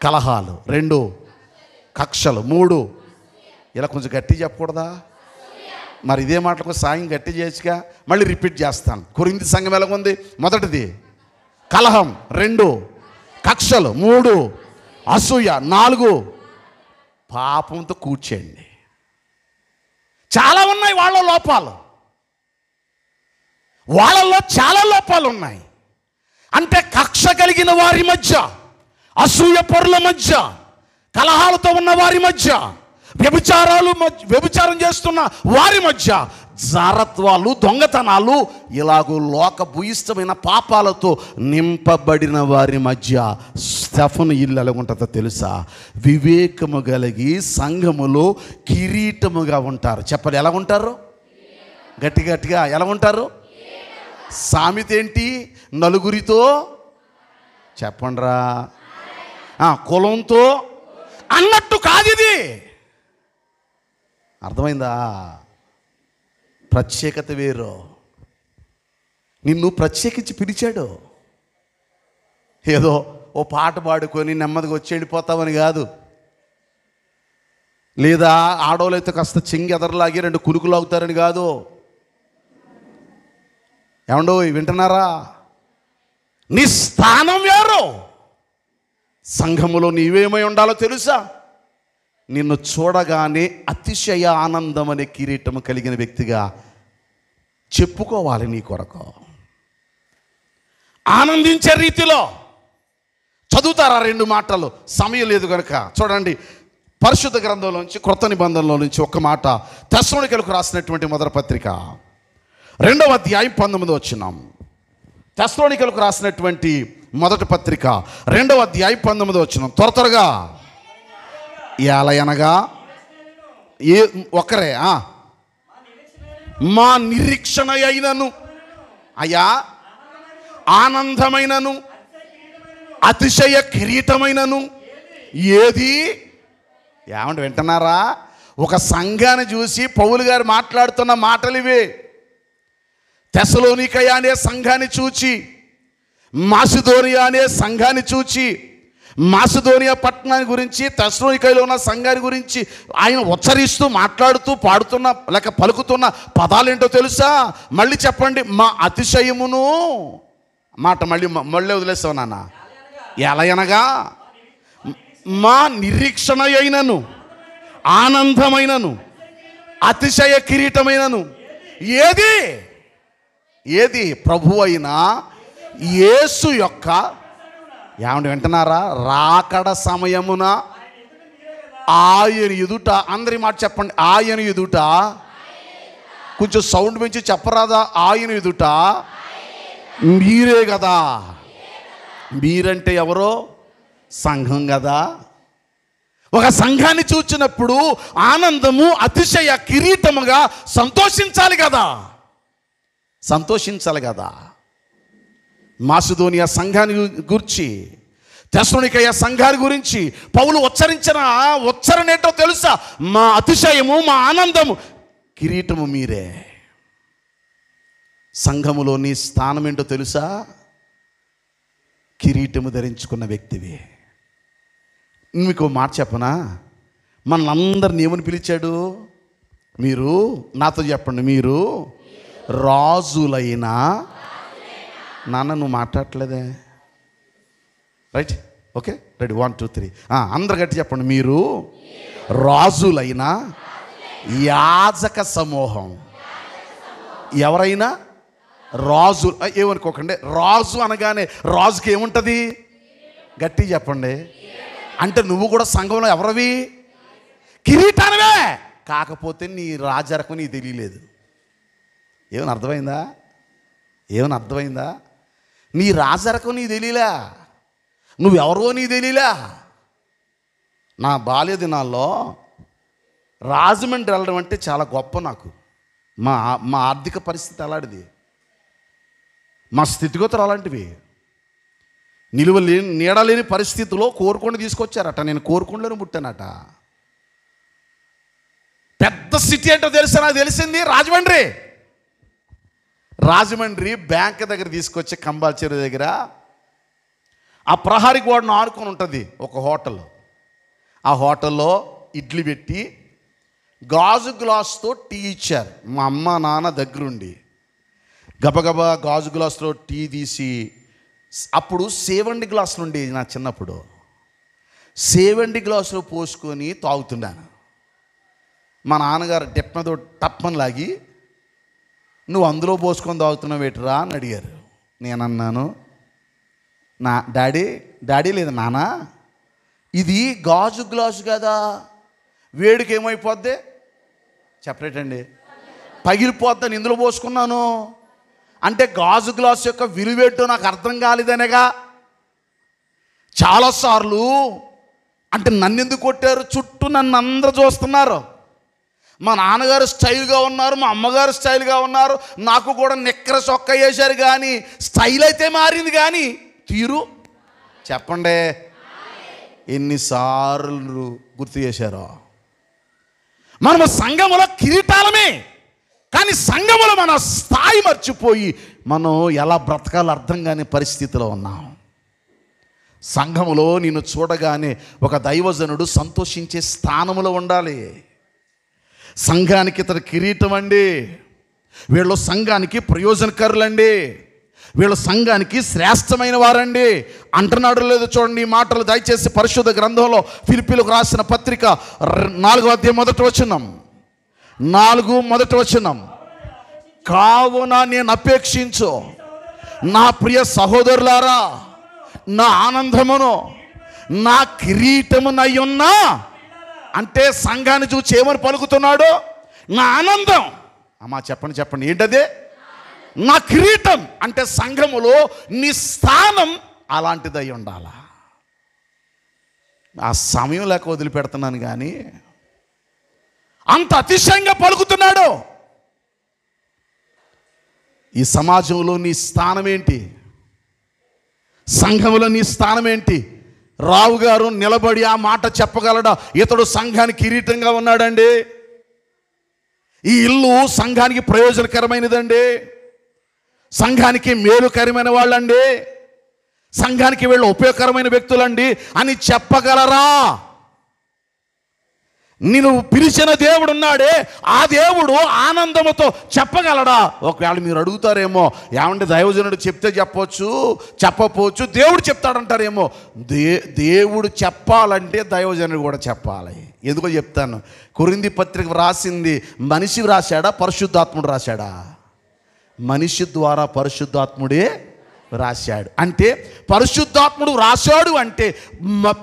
కలహాలు, 2 కక్షలు, 3 ఇలా కొంచెం గట్టి చెప్పకూడదా? మరి ఇదే మాటలకు సాయం గట్టి చేయొచ్చుగా. మళ్ళీ రిపీట్ చేస్తాను. కొరింథీ సంఘం ఎలాగుంది? 1 కలహం, 2 కక్షలు, 3 అసూయ, 4 పాపంతో కూర్చోండి. చాలా ఉన్నాయి వాళ్ళ లోపాలు, వాళ్ళల్లో చాలా లోపాలు ఉన్నాయి. అంటే కక్ష కలిగిన వారి మధ్య, అసూయ పరుల మధ్య, కలహాలతో ఉన్న వారి మధ్య, వ్యభిచారం చేస్తున్న వారి మధ్య, జారత్వాలు, దొంగతనాలు, ఇలాగూ లోక భూయిష్టమైన పాపాలతో నింపబడిన వారి మధ్య స్టెఫను ఇల్లు ఎలాగుంటుందో తెలుసా? వివేకము కలిగి సంఘములో కిరీటముగా ఉంటారు. చెప్పండి, ఎలా ఉంటారు? గట్టిగా ఎలా ఉంటారు? సామెత ఏంటి? నలుగురితో చెప్పండిరా, కులంతో అన్నట్టు కాదు ఇది. అర్థమైందా? ప్రత్యేకత వేరు. నిన్ను ప్రత్యేకించి పిలిచాడు. ఏదో ఓ పాట పాడుకొని నెమ్మదిగా వచ్చి వెళ్ళిపోతామని కాదు. లేదా ఆడవాళ్ళైతే కాస్త చెంగి ఎదరలాగి 2 కులుకులు అవుతారని కాదు. ఏమండో వింటున్నారా? నీ స్థానం వేరు. సంఘములో నీవేమై ఉండాలో తెలుసా? నిన్ను చూడగానే అతిశయ ఆనందం అనే కిరీటం కలిగిన వ్యక్తిగా చెప్పుకోవాలి. నీ కొరకు ఆనందించే రీతిలో చదువుతారా 2 మాటలు? సమయం లేదు కనుక చూడండి. పరిశుద్ధ గ్రంథంలోంచి క్రొత్త నిబంధనలో నుంచి ఒక మాట. తెస్సలోనికీయులకు రాసినటువంటి మొదటి పత్రిక 2వ అధ్యాయం 19వ వచనం. తెస్సలోనికీయులకు రాసినటువంటి మొదటి పత్రిక 2వ అధ్యాయం 19వ వచనం. త్వరగా ఎలయనగా ఒకరే మా నిరీక్షణ అయినను, అయ్యా ఆనందమైనను అతిశయ కిరీటమైనను ఏది? ఏమంటే వింటున్నారా? ఒక సంఘాన్ని చూసి పౌలు గారు మాట్లాడుతున్న మాటలు ఇవే. తెస్సలోనికయ అనే సంఘాన్ని చూచి, మాసిదోనియా అనే సంఘాన్ని చూచి, మాసిదోనియా పట్టణాన్ని గురించి, తెస్సలోనికయలో ఉన్న సంఘాన్ని గురించి ఆయన ఉచ్చరిస్తూ మాట్లాడుతూ పాడుతున్న లేక పలుకుతున్న పదాలేంటో తెలుసా? మళ్ళీ చెప్పండి. మా అతిశయమును మాట మళ్ళీ వదిలేస్తావు నాన్న. ఎలయనగా మా నిరీక్షణ అయినను, ఆనందమైనను, అతిశయ కిరీటమైనను ఏది? ఏది? ప్రభు అయిన యేసు యొక్క ఏమంటే వింటున్నారా? రాకడ సమయమున ఆయన ఎదుట, అందరి మాట చెప్పండి, ఆయన ఎదుట. కొంచెం సౌండ్ పెంచి చెప్పరాదా? ఆయన ఎదుట మీరే కదా. మీరంటే ఎవరో? సంఘం కదా. ఒక సంఘాన్ని చూచినప్పుడు ఆనందము అతిశయ కిరీటముగా సంతోషించాలి కదా. సంతోషించాలి కదా. మాసిదోనియా సంఘాన్ని గురించి, తెస్సలోనికయ సంఘాన్ని గురించి పౌలు ఉచ్చరించిన ఉచ్చరణ ఏంటో తెలుసా? మా అతిశయము, మా ఆనందము, కిరీటము మీరే. సంఘములో నీ స్థానం ఏంటో తెలుసా? కిరీటము ధరించుకున్న వ్యక్తివి. మీకు మాట చెప్పనా? మనందరిని ఏమని పిలిచాడు? మీరు నాతో చెప్పండి. మీరు రాజులైన. నాన్న నువ్వు మాట్లాడలేదే? రైట్, ఓకే, రెడీ, 1 2 3 అందరు గట్టి చెప్పండి. మీరు రాజులైన యాజక సమూహం. ఎవరైనా రాజు ఏమనుకోకండి. రాజు అనగానే రాజుకి ఏముంటుంది? గట్టి చెప్పండి. అంటే నువ్వు కూడా సంఘంలో ఎవరివి? కిరీటానివే. కాకపోతే నీ రాజరకం నీకు తెలియలేదు. ఏమని అర్థమైందా? ఏమని అర్థమైందా? నీ రాజరకం నీకు తెలియలే. నువ్వెవరో నీకు తెలియలే. నా బాల్య దినాల్లో రాజమండ్రి వెళ్ళడం అంటే చాలా గొప్ప. నాకు మా ఆర్థిక పరిస్థితి అలాంటిది, మా స్థితిగతులు అలాంటివి. నీడలేని పరిస్థితిలో కోరుకొని తీసుకొచ్చారట. నేను కోరుకుండలోనే పుట్టానట. పెద్ద సిటీ ఏంటో తెలుసా? నాకు తెలిసింది రాజమండ్రి. రాజమండ్రి బ్యాంక్ దగ్గర తీసుకొచ్చి కంబాల చెరువు దగ్గర ఆ ప్రహరీ గోడను ఆనుకొని ఉంటుంది ఒక హోటల్. ఆ హోటల్లో ఇడ్లీ పెట్టి గాజు గ్లాస్తో టీ ఇచ్చారు. మా అమ్మ నాన్న దగ్గరుండి గబగబా గాజు గ్లాసులో టీ తీసి, అప్పుడు సేవండి గ్లాసులు ఉండేది. నా చిన్నప్పుడు సేవండి గ్లాసులో పోసుకొని తాగుతున్నాను. మా నాన్నగారు డెప్ మీద టప్పని లాగి, నువ్వు అందులో పోసుకొని తాగుతున్నావు ఏట్రా అని అడిగారు. నేనన్నాను, నా డాడీ లేదు నాన్న, ఇది గాజు గ్లాసు కదా, వేడికి ఏమైపోద్ది చెప్పరేటండి, పగిలిపోద్దని ఇందులో పోసుకున్నాను. అంటే గాజు గ్లాసు యొక్క విలువేటో నాకు అర్థం కాలేదనేగా. చాలాసార్లు అంటే నన్ను ఎందుకు కొట్టారు? చుట్టూ నన్ను అందరూ చూస్తున్నారు. మా నాన్నగారు స్టైల్గా ఉన్నారు, మా అమ్మగారు స్టైల్గా ఉన్నారు. నాకు కూడా నిక్కర చొక్కా వేశారు, కానీ స్టైల్ అయితే మారింది, కానీ తీరు చెప్పండి. ఎన్నిసార్లు గుర్తు చేశారో. మనము సంఘములో కిరీటాలమే, కానీ సంఘములో మన స్థాయి మర్చిపోయి మనం ఎలా బ్రతకాలో అర్థం కాని పరిస్థితిలో ఉన్నాం. సంఘములో నిన్ను చూడగానే ఒక దైవజనుడు సంతోషించే స్థానములో ఉండాలి. సంఘానికి ఇతడు కిరీటం అండి, వీళ్ళు సంఘానికి ప్రయోజనకరులండి, వీళ్ళు సంఘానికి శ్రేష్టమైన వారండి అంటున్నాడు లేదు. చూడండి ఈ మాటలు దయచేసి పరిశుద్ధ గ్రంథంలో ఫిలిప్పీలకు రాసిన పత్రిక 4వ అధ్యాయం 1వ వచనం, 4 వచనం. కావున నేను అపేక్షించు నా ప్రియ సహోదరులారా, నా ఆనందమును నా కిరీటమునయ్యున్నా, అంటే సంఘాన్ని చూసి ఏమని పలుకుతున్నాడు? నా ఆనందం. అమ్మా చెప్పండి ఏంటదే? నా కిరీటం. అంటే సంఘములో నీ స్థానం అలాంటిదై ఉండాలా. ఆ సమయం లేక వదిలిపెడుతున్నాను కానీ అంత అతిశయంగా పలుకుతున్నాడు. ఈ సమాజంలో నీ స్థానం ఏంటి? సంఘములో నీ స్థానం ఏంటి? రావు గారు నిలబడి ఆ మాట చెప్పగలడా? ఇతడు సంఘానికి కిరీటంగా ఉన్నాడండి, ఈ ఇల్లు సంఘానికి ప్రయోజనకరమైనదండి, సంఘానికి మేలుకరమైన వాళ్ళండి, సంఘానికి వీళ్ళు ఉపయోగకరమైన వ్యక్తులండి అని చెప్పగలరా? నేను పిలిచిన దేవుడు ఉన్నాడే, ఆ దేవుడు ఆనందముతో చెప్పగలడా? ఒకవేళ మీరు అడుగుతారేమో, ఏమంటే దైవజనుడు చెప్తే చెప్పవచ్చు, చెప్పకపోవచ్చు, దేవుడు చెప్తాడంటారేమో. దేవుడు చెప్పాలంటే దైవజనుడు కూడా చెప్పాలి. ఎందుకో చెప్తాను. కొరింథీ పత్రిక రాసింది మనిషి రాశాడా, పరిశుద్ధాత్ముడు రాశాడా? మనిషి ద్వారా పరిశుద్ధాత్ముడే రాశాడు. అంటే పరిశుద్ధాత్ముడు రాశాడు అంటే,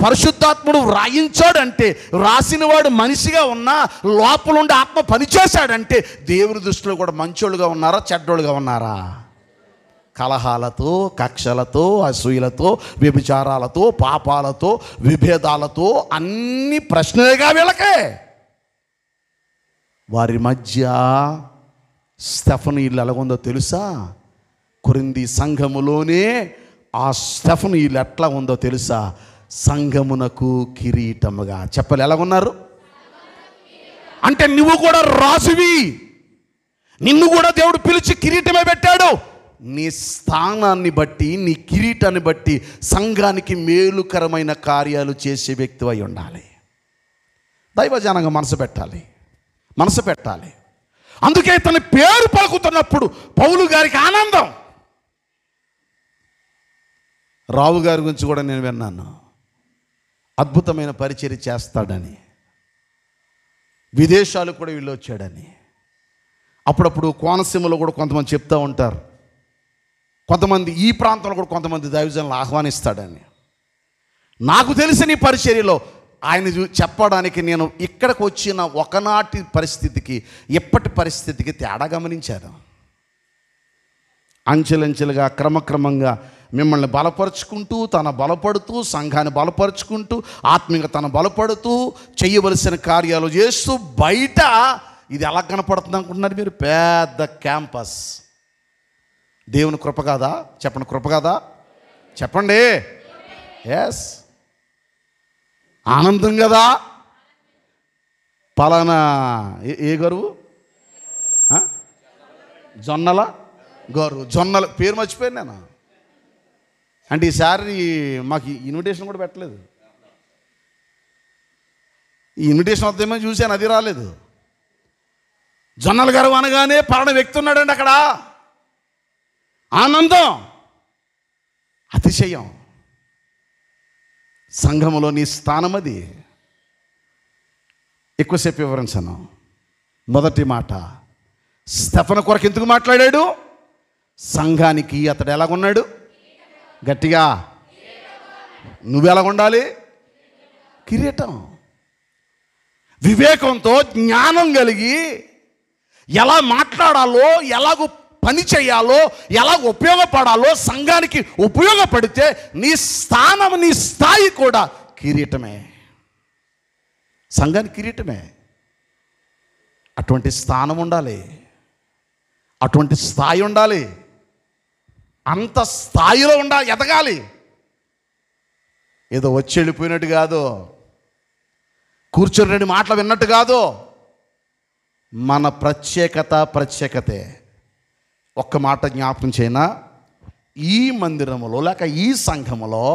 పరిశుద్ధాత్ముడు రాయించాడు అంటే, రాసినవాడు మనిషిగా ఉన్నా లోపలుండి ఆత్మ పనిచేశాడంటే దేవుని దృష్టిలో కూడా మంచోళ్ళుగా ఉన్నారా, చెడ్డోళ్ళుగా ఉన్నారా? కలహాలతో, కక్షలతో, అసూయలతో, వ్యభిచారాలతో, పాపాలతో, విభేదాలతో అన్ని ప్రశ్నలేగా వీళ్ళకే. వారి మధ్య స్టెఫను ఇల్లు ఎలాగుందో తెలుసా? కొరింథీ సంఘములోనే ఆ స్టెఫను ఇల్లు ఎట్లా ఉందో తెలుసా? సంఘమునకు కిరీటముగా. చెప్పాలి, ఎలాగున్నారు అంటే నువ్వు కూడా రాజువి, నిన్ను కూడా దేవుడు పిలిచి కిరీటమే పెట్టాడు. నీ స్థానాన్ని బట్టి, నీ కిరీటాన్ని బట్టి సంఘానికి మేలుకరమైన కార్యాలు చేసే వ్యక్తి అయి ఉండాలి. దైవజనంగా మనసు పెట్టాలి. అందుకే తన పేరు పలుకుతున్నప్పుడు పౌలు గారికి ఆనందం. రావు గారి గురించి కూడా నేను విన్నాను, అద్భుతమైన పరిచర్య చేస్తాడని, విదేశాలకు కూడా వీళ్ళు వచ్చాడని. అప్పుడప్పుడు కోనసీమలో కూడా కొంతమంది చెప్తూ ఉంటారు, కొంతమంది ఈ ప్రాంతంలో కూడా కొంతమంది దైవజనులను ఆహ్వానిస్తాడని. నాకు తెలిసిన ఈ పరిచర్యలో ఆయన చెప్పడానికి నేను ఇక్కడికి వచ్చిన ఒకనాటి పరిస్థితికి ఇప్పటి పరిస్థితికి తేడా గమనించాను. అంచెలంచెలుగా క్రమక్రమంగా మిమ్మల్ని బలపరుచుకుంటూ, తన బలపడుతూ, సంఘాన్ని బలపరుచుకుంటూ, ఆత్మీయంగా తన బలపడుతూ, చేయవలసిన కార్యాలు చేస్తూ, బయట ఇది ఎలా కనపడుతుంది అనుకుంటున్నారు మీరు? పెద్ద క్యాంపస్. దేవుని కృప కాదా? చెప్పండి, కృప కాదా? చెప్పండి. ఎస్, ఆనందం కదా. పలానా ఏ గరువు, జొన్నల గరువు, జొన్నల పేరు మర్చిపోయాను నేను. అంటే ఈసారి మాకు ఇన్విటేషన్ కూడా పెట్టలేదు. ఈ ఇన్విటేషన్ వద్దేమో చూశాను, అది రాలేదు. జొన్నల గరువు అనగానే పలానా వ్యక్తి ఉన్నాడండి అక్కడ. ఆనందం, అతిశయం. సంఘములో నీ స్థానం అది. ఎక్కువసేపు వివరించను. మొదటి మాట, స్టెఫను కొరకు ఎందుకు మాట్లాడాడు? సంఘానికి అతడు ఎలాగున్నాడు? గట్టిగా, నువ్వెలాగుండాలి? కిరీటం. వివేకంతో, జ్ఞానం కలిగి ఎలా మాట్లాడాలో, ఎలాగో పని చేయాలో, ఎలా ఉపయోగపడాలో, సంఘానికి ఉపయోగపడితే నీ స్థానం, నీ స్థాయి కూడా కిరీటమే. సంఘానికి కిరీటమే. అటువంటి స్థానం ఉండాలి, అటువంటి స్థాయి ఉండాలి, అంత స్థాయిలో ఎదగాలి. ఏదో వచ్చి వెళ్ళిపోయినట్టు కాదు, కూర్చొని 2 మాటలు విన్నట్టు కాదు. మన ప్రత్యేకతే. ఒక్క మాట జ్ఞాపకం చేయనా, ఈ మందిరములో లేక ఈ సంఘములో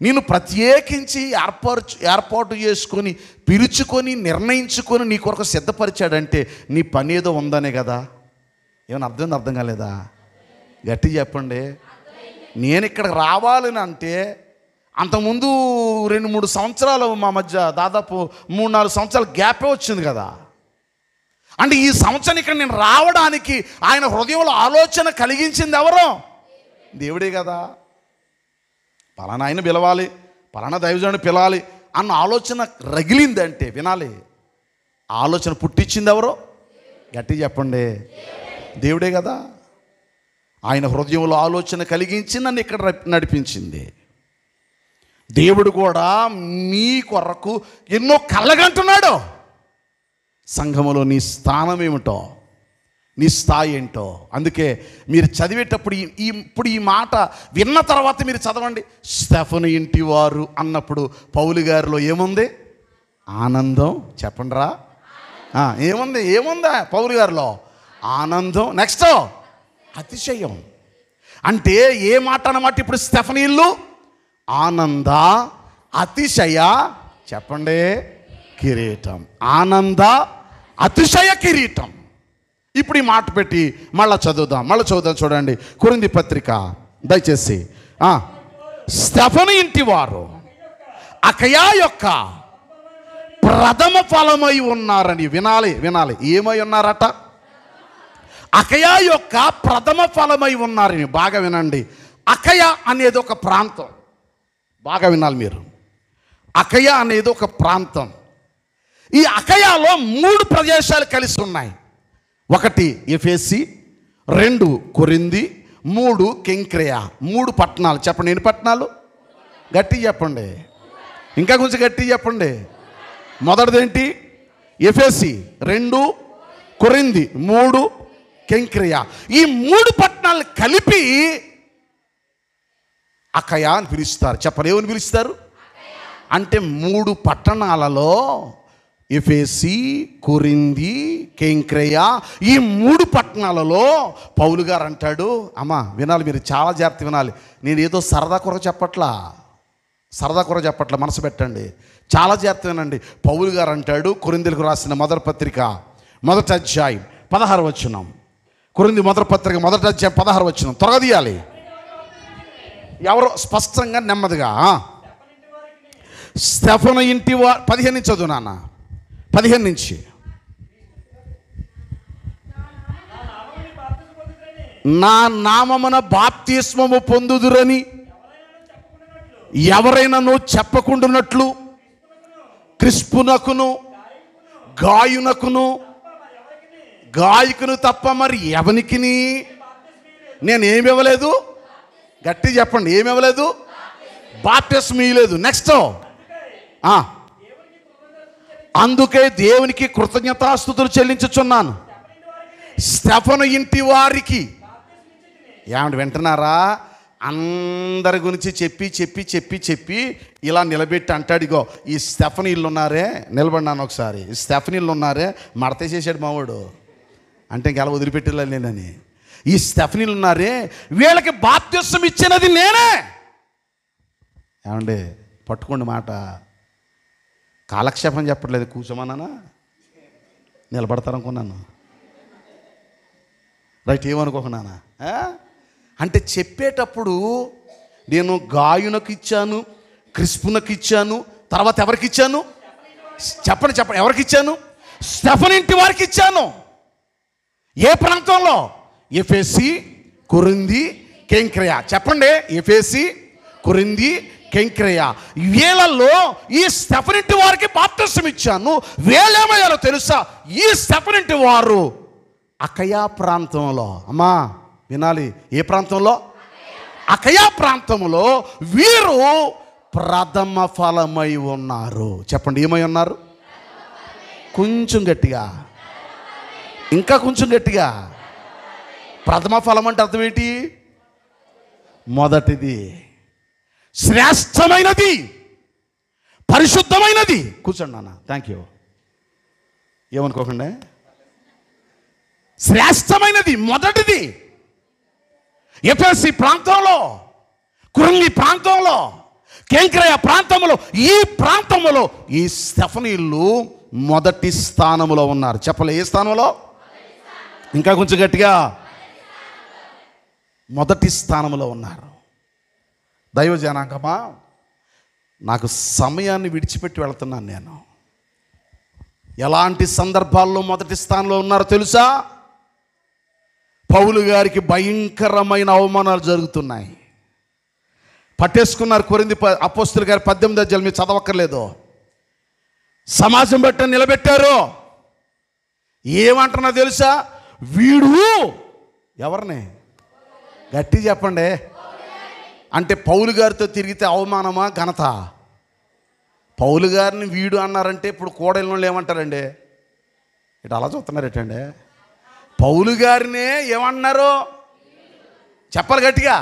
నేను ప్రత్యేకించి ఏర్పాటు చేసుకొని పిలుచుకొని నిర్ణయించుకొని నీ కొరకు సిద్ధపరిచాడంటే నీ పని ఏదో ఉందనే కదా. ఏమైనా అర్థం కాలేదా? గట్టి చెప్పండి. నేను ఇక్కడికి రావాలని అంటే అంతకుముందు 2-3 సంవత్సరాలు మా మధ్య దాదాపు 3-4 సంవత్సరాల గ్యాపే వచ్చింది కదా. అంటే ఈ సంవత్సరం ఇక్కడ నేను రావడానికి ఆయన హృదయంలో ఆలోచన కలిగించింది ఎవరో? దేవుడే కదా. పలానా ఆయన పిలవాలి, పలానా దైవజనుడిని పిలవాలి అన్న ఆలోచన రగిలిందంటే వినాలి. ఆలోచన పుట్టించింది ఎవరో? గట్టి చెప్పండి. దేవుడే కదా. ఆయన హృదయంలో ఆలోచన కలిగించి నన్ను ఇక్కడ నడిపించింది. దేవుడు కూడా మీ కొరకు ఎన్నో కళ్ళగంటున్నాడు. సంఘములో నీ స్థానం ఏమిటో, నీ స్థాయి ఏంటో. అందుకే మీరు చదివేటప్పుడు ఇప్పుడు ఈ మాట విన్న తర్వాత మీరు చదవండి. స్టెఫను ఇంటి వారు అన్నప్పుడు పౌలు గారిలో ఏముంది? ఆనందం. చెప్పండి రా. ఏముందా పౌలు గారిలో? ఆనందం. నెక్స్ట్ అతిశయం. అంటే ఏ మాట అన్నమాట? ఇప్పుడు స్టెఫనీళ్ళు ఆనంద అతిశయ, చెప్పండి, కిరీటం. ఆనంద అతిశయ కిరీటం. ఇప్పుడు ఈ మాట పెట్టి మళ్ళీ చదువుదాం. చూడండి కొరింథీ పత్రిక దయచేసి. స్టెఫను ఇంటి వారు అకయా యొక్క ప్రథమ ఫలమై ఉన్నారని. వినాలి. ఏమై ఉన్నారట? అకయా యొక్క ప్రథమ ఫలమై ఉన్నారని. బాగా వినండి. అకయ అనేది ఒక ప్రాంతం. బాగా వినాలి మీరు. అకయ అనేది ఒక ప్రాంతం. ఈ అకయాలో 3 ప్రదేశాలు కలిసి ఉన్నాయి. 1 ఎఫెసీ, 2 కొరింథీ, 3 కెంక్రేయ. 3 పట్టణాలు. చెప్పండి ఎన్ని పట్టణాలు? గట్టి చెప్పండి. ఇంకా కొంచెం గట్టి చెప్పండి. మొదటిదేంటి? ఎఫెసీ, 2 కొరింథీ, 3 కెంక్రేయ. ఈ 3 పట్టణాలు కలిపి అకయ అని పిలుస్తారు. చెప్పండి ఏమని పిలుస్తారు? అంటే 3 పట్టణాలలో ఎఫెసీ, కొరింథీ, కెంక్రేయ, ఈ 3 పట్టణాలలో పౌలు గారు అంటాడు. అమ్మా వినాలి మీరు, చాలా జాగ్రత్త వినాలి. నేను ఏదో సరదా కొరకు చెప్పట్లా, మనసు పెట్టండి. చాలా జాగ్రత్త వినండి. పౌలు గారు అంటాడు, కొరింథీలకు రాసిన మొదటి పత్రిక 1వ అధ్యాయం 16వ వచనం. కొరింథీ మొదటి పత్రిక 1వ అధ్యాయం 16వ వచనం. త్వరగా తీయాలి. ఎవరో స్పష్టంగా నెమ్మదిగా. స్టెఫను ఇంటి వారు 15 నుంచి చదువు నాన్న. 15 నుంచి. నా నామమున బాప్తిస్మము పొందుదురని ఎవరైనాను చెప్పకుండునట్లు క్రిస్పునకును గాయకును తప్ప మరి ఎవనికి నేనేమి ఇవ్వలేదు. గట్టి చెప్పండి. ఏమి ఇవ్వలేదు? బాప్తిస్మం ఇవ్వలేదు. నెక్స్ట్ అందుకే దేవునికి కృతజ్ఞతాస్తుతులు చెల్లించుచున్నాను స్టెఫను ఇంటి వారికి. ఏమంటే వింటున్నారా? అందరి గురించి చెప్పి ఇలా నిలబెట్టి అంటాడు, ఇగో ఈ స్టెఫను ఇల్లు ఉన్నారే, నిలబడినాను ఒకసారి, ఈ స్టెఫను ఇల్లు ఉన్నారే మడతేసేసాడు మావాడు అంటే ఇంకెలా వదిలిపెట్టేలా నేనని. ఈ స్టెఫను ఇల్లు ఉన్నారే వీళ్ళకి బాప్తిస్మం ఇచ్చినది నేనే. ఏమండి పట్టుకోండి మాట. కాలక్షేపం చెప్పట్లేదు, కూర్చోమన్నానా, నిలబడతారనుకున్నాను. రైట్, ఏమనుకోకున్నానా? అంటే చెప్పేటప్పుడు నేను గాయునకు ఇచ్చాను, క్రిస్పునకు ఇచ్చాను, తర్వాత ఎవరికి ఇచ్చాను? చెప్పండి ఎవరికి ఇచ్చాను? స్టెఫను ఇంటి వారికి ఇచ్చాను. ఏ ప్రాంతంలో? ఎఫెసీ, కొరింథీ, కెంక్రేయ. చెప్పండి. ఎఫెసీ, కొరింథీ, కెంక్రేయ. వీళ్ళల్లో ఈ స్టెఫను ఇంటి వారికి బాప్తిస్మం ఇచ్చాను. వీళ్ళేమయ్యారో తెలుసా? ఈ స్టెఫను ఇంటి వారు అకయా ప్రాంతంలో. అమ్మా వినాలి. ఏ ప్రాంతంలో? అకయా ప్రాంతంలో వీరు ప్రథమ ఫలమై ఉన్నారు. చెప్పండి ఏమై ఉన్నారు? కొంచెం గట్టిగా, ఇంకా కొంచెం గట్టిగా. ప్రథమ ఫలం అంటే అర్థం ఏంటి? మొదటిది, శ్రేష్టమైనది. పరిశుద్ధమైనది. కూర్చోండి నాన్న, థ్యాంక్ యూ, ఏమనుకోకండి. శ్రేష్టమైనది, మొదటిది. ఎఫెసీ ప్రాంతంలో, కురంగి ప్రాంతంలో, కేంక్రయ ప్రాంతంలో, ఈ ప్రాంతంలో ఈ స్టెఫనీలు మొదటి స్థానంలో ఉన్నారు. చెప్పలే ఏ స్థానంలో? ఇంకా కొంచెం గట్టిగా, మొదటి స్థానంలో ఉన్నారు. దైవ జనాంగమా, నాకు సమయాన్ని విడిచిపెట్టి వెళుతున్నాను. నేను ఎలాంటి సందర్భాల్లో మొదటి స్థానంలో ఉన్నారో తెలుసా? పౌలు గారికి భయంకరమైన అవమానాలు జరుగుతున్నాయి. పట్టేసుకున్నారు. కొరింథీ అపోస్తలుల గారి 18వ అధ్యాయం మీరు చదవక్కర్లేదు. సమాజం బట్టి నిలబెట్టారు. ఏమంటున్నా తెలుసా? వీడు ఎవరిని? గట్టి చెప్పండి. అంటే పౌలు గారితో తిరిగితే అవమానమా ఘనత? పౌలు గారిని వీడు అన్నారంటే ఇప్పుడు కోడెలను ఏమంటారండి? ఇటు అలా చూస్తున్నారేటండి. పౌలు గారినే ఏమన్నారు? చెప్పాలి గట్టిగా.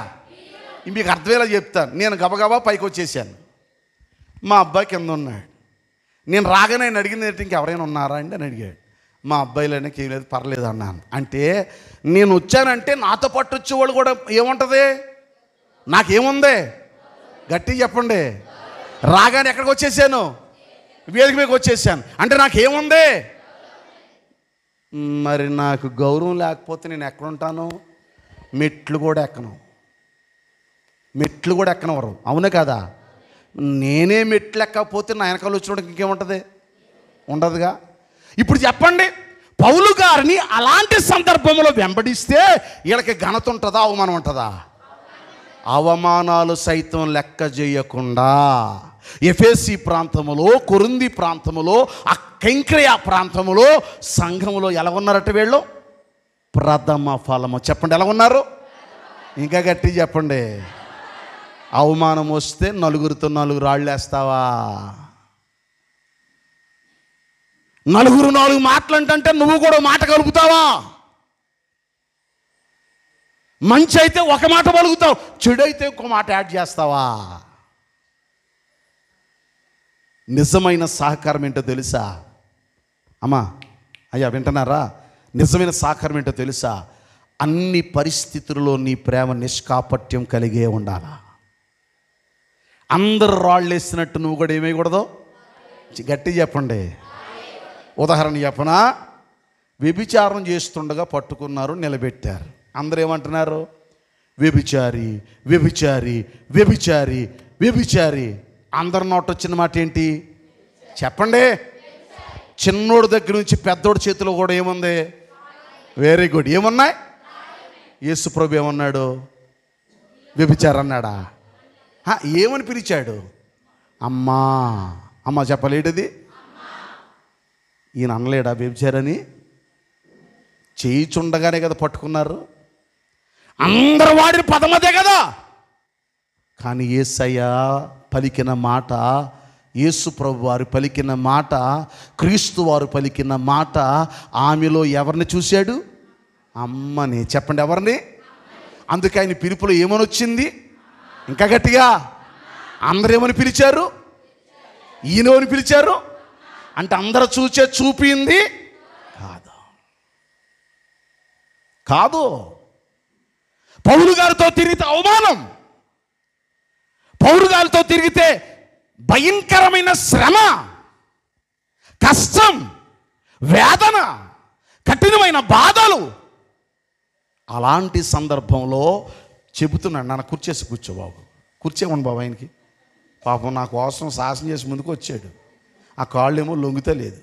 మీకు అర్థమయ్యేలా చెప్తాను. నేను గబగబా పైకి వచ్చేసాను. మా అబ్బాయి కింద ఉన్నాడు. నేను రాగానే ఆయన అడిగింది, ఇంకెవరైనా ఉన్నారా అండి అని అడిగాడు. మా అబ్బాయిలైనా ఏం లేదు, పర్లేదు అన్నాను. అంటే నేను వచ్చానంటే నాతో పాటు వచ్చేవాళ్ళు కూడా ఏముంటుంది? నాకేముంది? గట్టి చెప్పండి. రాగానే ఎక్కడికి వచ్చేసాను? వేదిక మీదకి వచ్చేసాను. అంటే నాకేముంది? మరి నాకు గౌరవం లేకపోతే నేను ఎక్కడుంటాను? మెట్లు కూడా ఎక్కను. మెట్లు కూడా ఎక్కనవరు, అవునే కదా? నేనే మెట్లు ఎక్కకపోతే నా వెనకాల వచ్చినోడికి ఇంకేముంటుంది? ఉండదుగా. ఇప్పుడు చెప్పండి, పౌలు గారిని అలాంటి సందర్భంలో వెంబడిస్తే వీళ్ళకి ఘనత ఉంటుందా, అవమానం ఉంటుందా? అవమానాలు సైతం లెక్క చేయకుండా ఎఫెసీ ప్రాంతములో, కొరింథీ ప్రాంతములో, ఆ కేంక్రయ ప్రాంతములో సంఘములో ఎలా ఉన్నారట వీళ్ళు? ప్రథమ ఫలము. చెప్పండి, ఎలా ఉన్నారు? ఇంకా గట్టి చెప్పండి. అవమానం వస్తే నలుగురితో నలుగురు రాళ్ళేస్తావా? నలుగురు నాలుగు మాటలంటే నువ్వు కూడా మాట కలుపుతావా? మంచి అయితే ఒక మాట పలుకుతావు, చెడు అయితే ఇంకో మాట యాడ్ చేస్తావా? నిజమైన సహకారం ఏంటో తెలుసా? అమ్మా, అయ్యా వింటున్నారా? నిజమైన సహకారం ఏంటో తెలుసా? అన్ని పరిస్థితుల్లో నీ ప్రేమ నిష్కాపట్యం కలిగే ఉండాలా. అందరు రాళ్ళు వేసినట్టు నువ్వు కూడా ఏమేయకూడదు. గట్టి చెప్పండి. ఉదాహరణ చెప్పనా? వ్యభిచారం చేస్తుండగా పట్టుకున్నారు, నిలబెట్టారు. అందరూ ఏమంటున్నారు? వ్యభిచారి, వ్యభిచారి, వ్యభిచారి, వ్యభిచారి. అందరి నోట వచ్చిన మాట ఏంటి చెప్పండి? చిన్నోడి దగ్గర నుంచి పెద్దోడి చేతిలో కూడా ఏముంది? Very good. ఏమున్నాయి? యేసు ప్రభు ఏమన్నాడు? వ్యభిచారం అన్నాడా? ఏమని పిలిచాడు? అమ్మా. అమ్మ చెప్పలేడది. ఈయన అనలేడా వ్యభిచారని? చేయిచుండగానే కదా పట్టుకున్నారు. అందరు వాడిని పదమదే కదా. కానీ యేసయ్య పలికిన మాట, యేసు ప్రభు వారు పలికిన మాట, క్రీస్తు వారు పలికిన మాట, ఆమెలో ఎవరిని చూశాడు? అమ్మని. చెప్పండి, ఎవరిని? అందుకే ఆయన పిలుపులో ఏమని వచ్చింది? ఇంకా గట్టిగా. అందరూ ఏమని పిలిచారు? ఈయనని పిలిచారు. అంటే అందరూ చూచే చూపింది కాదు, కాదు. పౌలు గారితో తిరిగితే అవమానం, పౌలు గారితో తిరిగితే భయంకరమైన శ్రమ, కష్టం, వేదన, కఠినమైన బాధలు. అలాంటి సందర్భంలో చెబుతున్నాడు, నన్ను కుర్చేసి కూర్చో బాబు, కూర్చేమను బాబు. ఆయనకి పాపం నా కోసం శాసనం చేసి ముందుకు వచ్చాడు. ఆ కాళ్ళు ఏమో లొంగితే లేదు.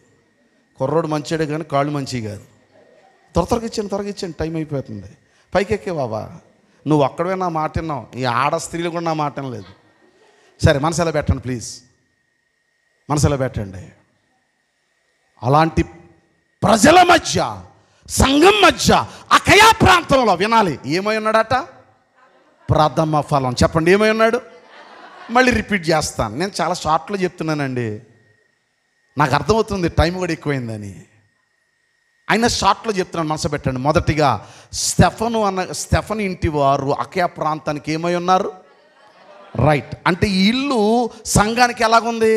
కుర్రోడు మంచిడే కానీ కాళ్ళు మంచివి కాదు. త్వరగా ఇచ్చాను, టైం అయిపోతుంది. పైకి ఎక్కే బాబా, నువ్వు అక్కడే నా మాట విన్నావు, ఈ ఆడ స్త్రీలు కూడా నా మాట వినలేదు. సరే, మనసులో పెట్టండి ప్లీజ్, మనసులో పెట్టండి. అలాంటి ప్రజల మధ్య, సంఘం మధ్య, అకయా ప్రాంతంలో వినాలి. ఏమై ఉన్నాడట? ప్రథమ ఫలం. చెప్పండి, ఏమై ఉన్నాడు? మళ్ళీ రిపీట్ చేస్తాను. నేను చాలా షార్ట్లో చెప్తున్నానండి, నాకు అర్థమవుతుంది టైం కూడా ఎక్కువైందని. అయినా షార్ట్లో చెప్తున్నాను, మనసు పెట్టండి. మొదటిగా స్టెఫను ఇంటి వారు అకయా ప్రాంతానికి ఏమై ఉన్నారు? రైట్. అంటే ఈ ఇల్లు సంఘానికి ఎలాగుంది?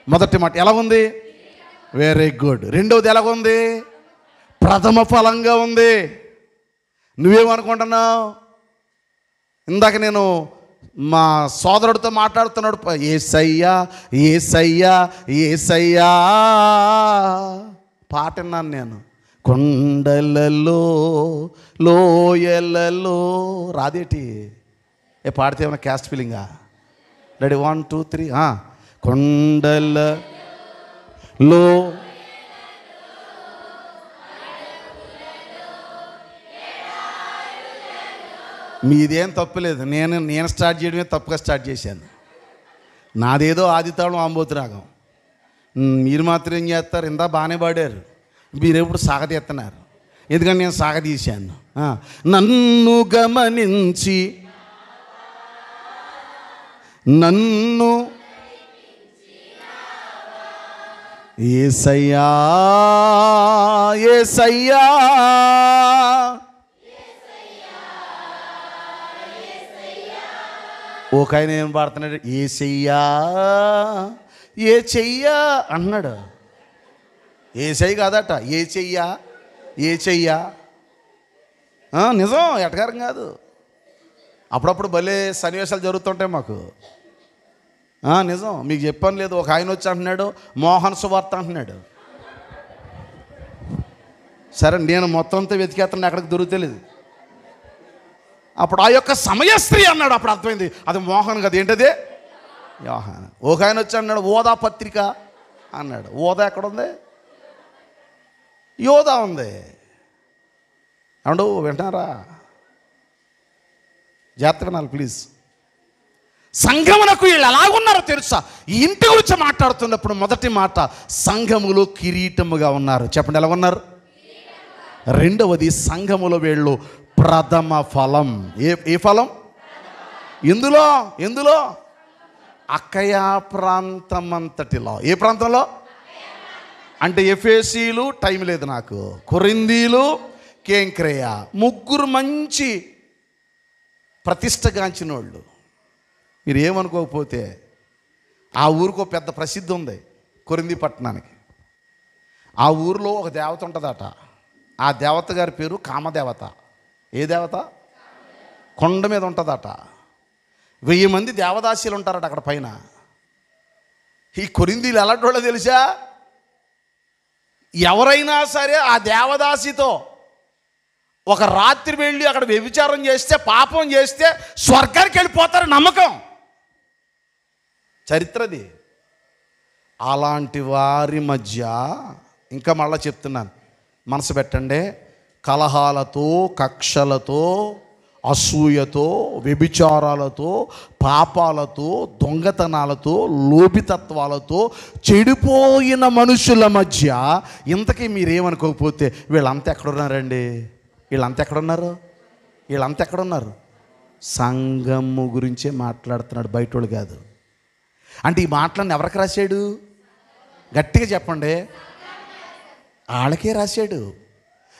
మొదటి మాట ఎలాగుంది? Very good. రెండవది ఎలాగుంది? ప్రథమ ఫలంగా ఉంది. నువ్వేమనుకుంటున్నావు? ఇందాక నేను మా సోదరుడితో మాట్లాడుతున్నాడు, యేసయ్యా యేసయ్యా యేసయ్యా పాట విన్నాను నేను. కొండలలో లోయలలో రాదేటి పాడితే ఏమైనా క్యాస్ట్ ఫీలింగా? రెడీ 1 2 3. కొండలలో మీదేం తప్పులేదు. నేను స్టార్ట్ చేయడమే తప్పుగా స్టార్ట్ చేశాను. నాదేదో ఆదితాళం ఆంబోతు రాగం. మీరు మాత్రం ఏం చేస్తారు? ఇందా బాగానే పాడారు, మీరెప్పుడు సాగతీస్తున్నారు. ఎందుకంటే నేను సాగతీశాను. నన్ను గమనించి నన్ను యేసయ్యా యేసయ్యా ఒక ఆయన ఏం పాడుతున్నాడు? యేసయ్యా ఏ చెయ్యా అన్నాడు. ఏసై కాదట, ఏ చెయ్యా ఏ చెయ్యా. నిజం, ఎటకారం కాదు. అప్పుడప్పుడు భలే సన్నివేశాలు జరుగుతుంటాయి మాకు. నిజం, మీకు చెప్పాను లేదు. ఒక ఆయన వచ్చి అంటున్నాడు మోహన్ సువార్త అంటున్నాడు. సరే, నేను మొత్తం అంతా వెతికేస్తాను, ఎక్కడికి దొరుకుతలేదు. అప్పుడు ఆ యొక్క సమయస్త్రీ అన్నాడు. అప్పుడు అర్థమైంది అది మోహన్ కదా. ఏంటది? యోహాన్. ఒక ఆయన వచ్చి అన్నాడు ఓదా పత్రిక అన్నాడు. ఓదా ఎక్కడుంది? యోధా ఉంది. అవును, వింటారా? జాగ్రత్త వినాలి ప్లీజ్. సంఘమునకు వీళ్ళు ఎలాగున్నారో తెలుసా? ఈ ఇంటి గురించి మాట్లాడుతున్నప్పుడు మొదటి మాట, సంఘములో కిరీటముగా ఉన్నారు. చెప్పండి, ఎలా ఉన్నారు? రెండవది, సంఘములో వీళ్ళు ప్రథమ ఫలం. ఏ ఫలం? ఎందులో? అక్కయా ప్రాంతం అంతటిలో. ఏ ప్రాంతంలో? అంటే ఎఫెసీలు, టైం లేదు నాకు, కొరింథీలు, కేంక్రేయ, ముగ్గురు మంచి ప్రతిష్టగాంచిన వాళ్ళు. మీరు ఏమనుకోకపోతే ఆ ఊరికో పెద్ద ప్రసిద్ధి ఉంది, కొరింథీ పట్టణానికి. ఆ ఊరిలో ఒక దేవత ఉంటుందట. ఆ దేవత గారి పేరు కామదేవత. ఏ దేవత? కొండ మీద ఉంటుందట. 1000 మంది దేవదాసీలు ఉంటారట అక్కడ పైన. ఈ కొరింథీలు ఎలాంటి వాళ్ళో తెలుసా? ఎవరైనా సరే ఆ దేవదాసితో ఒక రాత్రి వెళ్ళి అక్కడ వ్యభిచారం చేస్తే, పాపం చేస్తే స్వర్గానికి వెళ్ళిపోతారు నమ్మకం. చరిత్రది. అలాంటి వారి మధ్య ఇంకా మళ్ళీ చెప్తున్నాను, మనసు పెట్టండి, కలహాలతో, కక్షలతో, అసూయతో, వ్యభిచారాలతో, పాపాలతో, దొంగతనాలతో, లోభితత్వాలతో చెడిపోయిన మనుషుల మధ్య ఇంతకీ మీరేమనుకోకపోతే వీళ్ళంతా ఎక్కడున్నారండి? వీళ్ళంతా ఎక్కడున్నారు? సంఘము గురించే మాట్లాడుతున్నాడు, బయటోళ్ళు కాదు. అంటే ఈ మాటలను ఎవరికి రాశాడు? గట్టిగా చెప్పండి. వాళ్ళకే రాశాడు.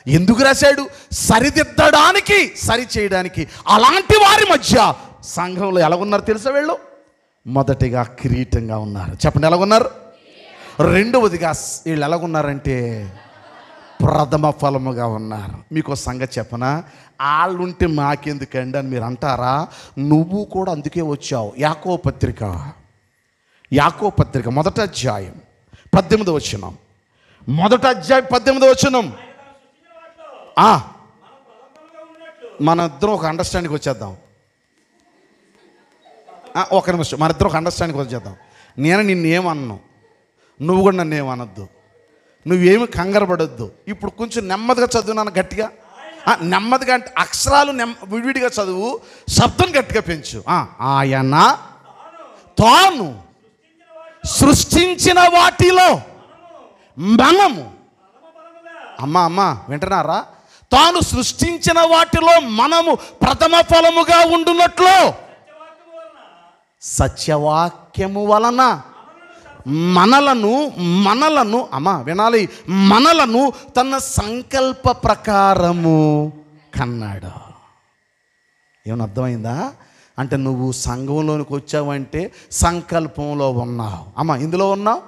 ఎందుకు రాశాడు? సరిదిద్దడానికి, సరి చేయడానికి. అలాంటి వారి మధ్య సంఘంలో ఎలాగున్నారు తెలుసా వీళ్ళు? మొదటిగా కిరీటంగా ఉన్నారు. చెప్పండి, ఎలాగున్నారు? రెండవదిగా వీళ్ళు ఎలాగున్నారంటే ప్రథమ ఫలముగా ఉన్నారు. మీకు సంగతి చెప్పనా? వాళ్ళుంటే మాకెందుకండి అని మీరు అంటారా? నువ్వు కూడా అందుకే వచ్చావు. యాకోబు పత్రిక మొదటి అధ్యాయం 18వ వచనం. మొదటి అధ్యాయం 18వ వచనం. మన ఇద్దరం ఒక అండర్స్టాండింగ్కి వచ్చేద్దాం. ఒక నిమిషం, మన ఇద్దరం ఒక అండర్స్టాండింగ్కి వచ్చేద్దాం. నేను నిన్నేమన్నాను, నువ్వు కూడా నన్ను ఏమనొద్దు. నువ్వేమి కంగారు పడొద్దు. ఇప్పుడు కొంచెం నెమ్మదిగా చదువునాను, గట్టిగా. నెమ్మదిగా అంటే అక్షరాలు విడివిడిగా చదువు, శబ్దం గట్టిగా పెంచు. ఆయన తాను సృష్టించిన వాటిలో మనము, అమ్మా వింటున్నారా? తాను సృష్టించిన వాటిలో మనము ప్రథమ ఫలముగా ఉండునట్లు సత్యవాక్యము వలన మనలను అమ్మా వినాలి, మనలను తన సంకల్ప ప్రకారము కన్నాడు. ఏమన్నా అర్థమైందా? అంటే నువ్వు సంఘంలోనికి వచ్చావంటే సంకల్పంలో ఉన్నావు. అమ్మ, ఇందులో ఉన్నావు.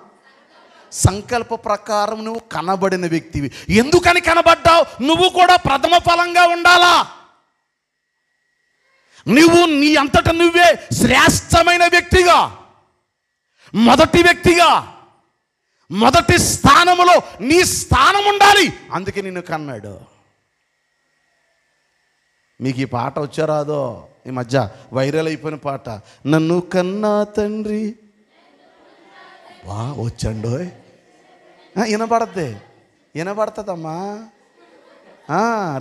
సంకల్ప ప్రకారం నువ్వు కనబడిన వ్యక్తివి. ఎందుకని కనబడ్డావు? నువ్వు కూడా ప్రథమ ఫలంగా ఉండాలా. నువ్వు నీ అంతట నువ్వే శ్రేష్టమైన వ్యక్తిగా, మొదటి వ్యక్తిగా, మొదటి స్థానములో నీ స్థానం ఉండాలి. అందుకే నిన్ను కన్నాడు. మీకు ఈ పాట వచ్చారాదో? ఈ మధ్య వైరల్ అయిపోయిన పాట, నన్ను కన్నా తండ్రి. వా, వచ్చండోయ్. వినపడుతుందమ్మా.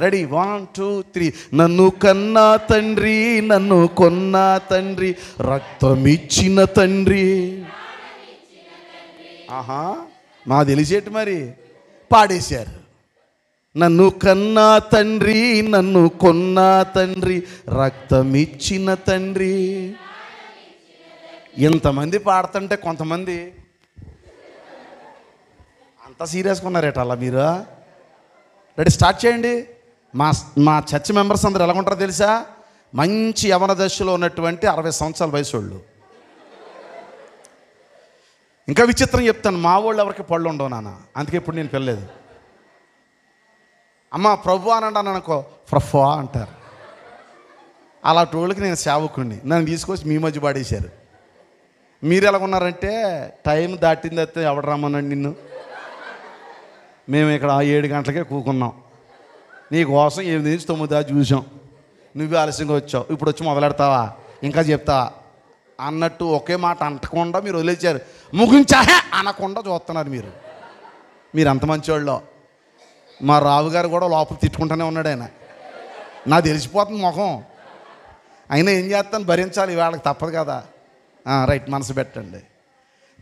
రెడీ, 1 2 3. నన్ను కన్నా తండ్రి, నన్ను కొన్నా తండ్రి, రక్తమిచ్చిన తండ్రి. ఆహా, మా తెలిసేటి మరి పాడేశారు. నన్ను కన్నా తండ్రి, నన్ను కొన్నా తండ్రి, రక్తమిచ్చిన తండ్రి. ఇంతమంది పాడుతుంటే కొంతమంది అంత సీరియస్గా ఉన్నారేట. అలా మీరు రెడీ, స్టార్ట్ చేయండి. మా చర్చ్ మెంబర్స్ అందరూ ఎలా ఉంటారో తెలుసా? మంచి యవన దశలో ఉన్నటువంటి 60 సంవత్సరాల వయసు వాళ్ళు. ఇంకా విచిత్రం చెప్తాను, మా వాళ్ళు ఎవరికి పళ్ళు ఉండవు నాన్న, అందుకే ఇప్పుడు నేను పెళ్ళలేదు. అమ్మ ప్రభు అని అంటాను అనుకో, ప్రఫా అంటారు. అలా టోళ్ళకి నేను సేవకుడిని, నన్ను తీసుకొచ్చి మీ మధ్య పాడేశారు. మీరు ఎలా ఉన్నారంటే, టైం దాటింది అయితే ఎవడు రమ్మన్నాడు నిన్ను? మేము ఇక్కడ 7 గంటలకే కూకున్నాం, నీ కోసం 8 నుంచి 9 దాకా చూసాం, నువ్వే ఆలస్యంగా వచ్చావు, ఇప్పుడు వచ్చి మొదలెడతావా, ఇంకా చెప్తావా అన్నట్టు ఒకే మాట అంటకుండా మీరు వదిలేశారు. ముగించాహే అనకుండా చూస్తున్నారు మీరు అంత మంచివాళ్ళు. మా రావు గారు కూడా లోపల తిట్టుకుంటూనే ఉన్నాడు. ఆయన నాకు తెలిసిపోతుంది ముఖం, అయినా ఏం చేస్తాను, భరించాలి, వాళ్ళకి తప్పదు కదా. రైట్, మనసు పెట్టండి.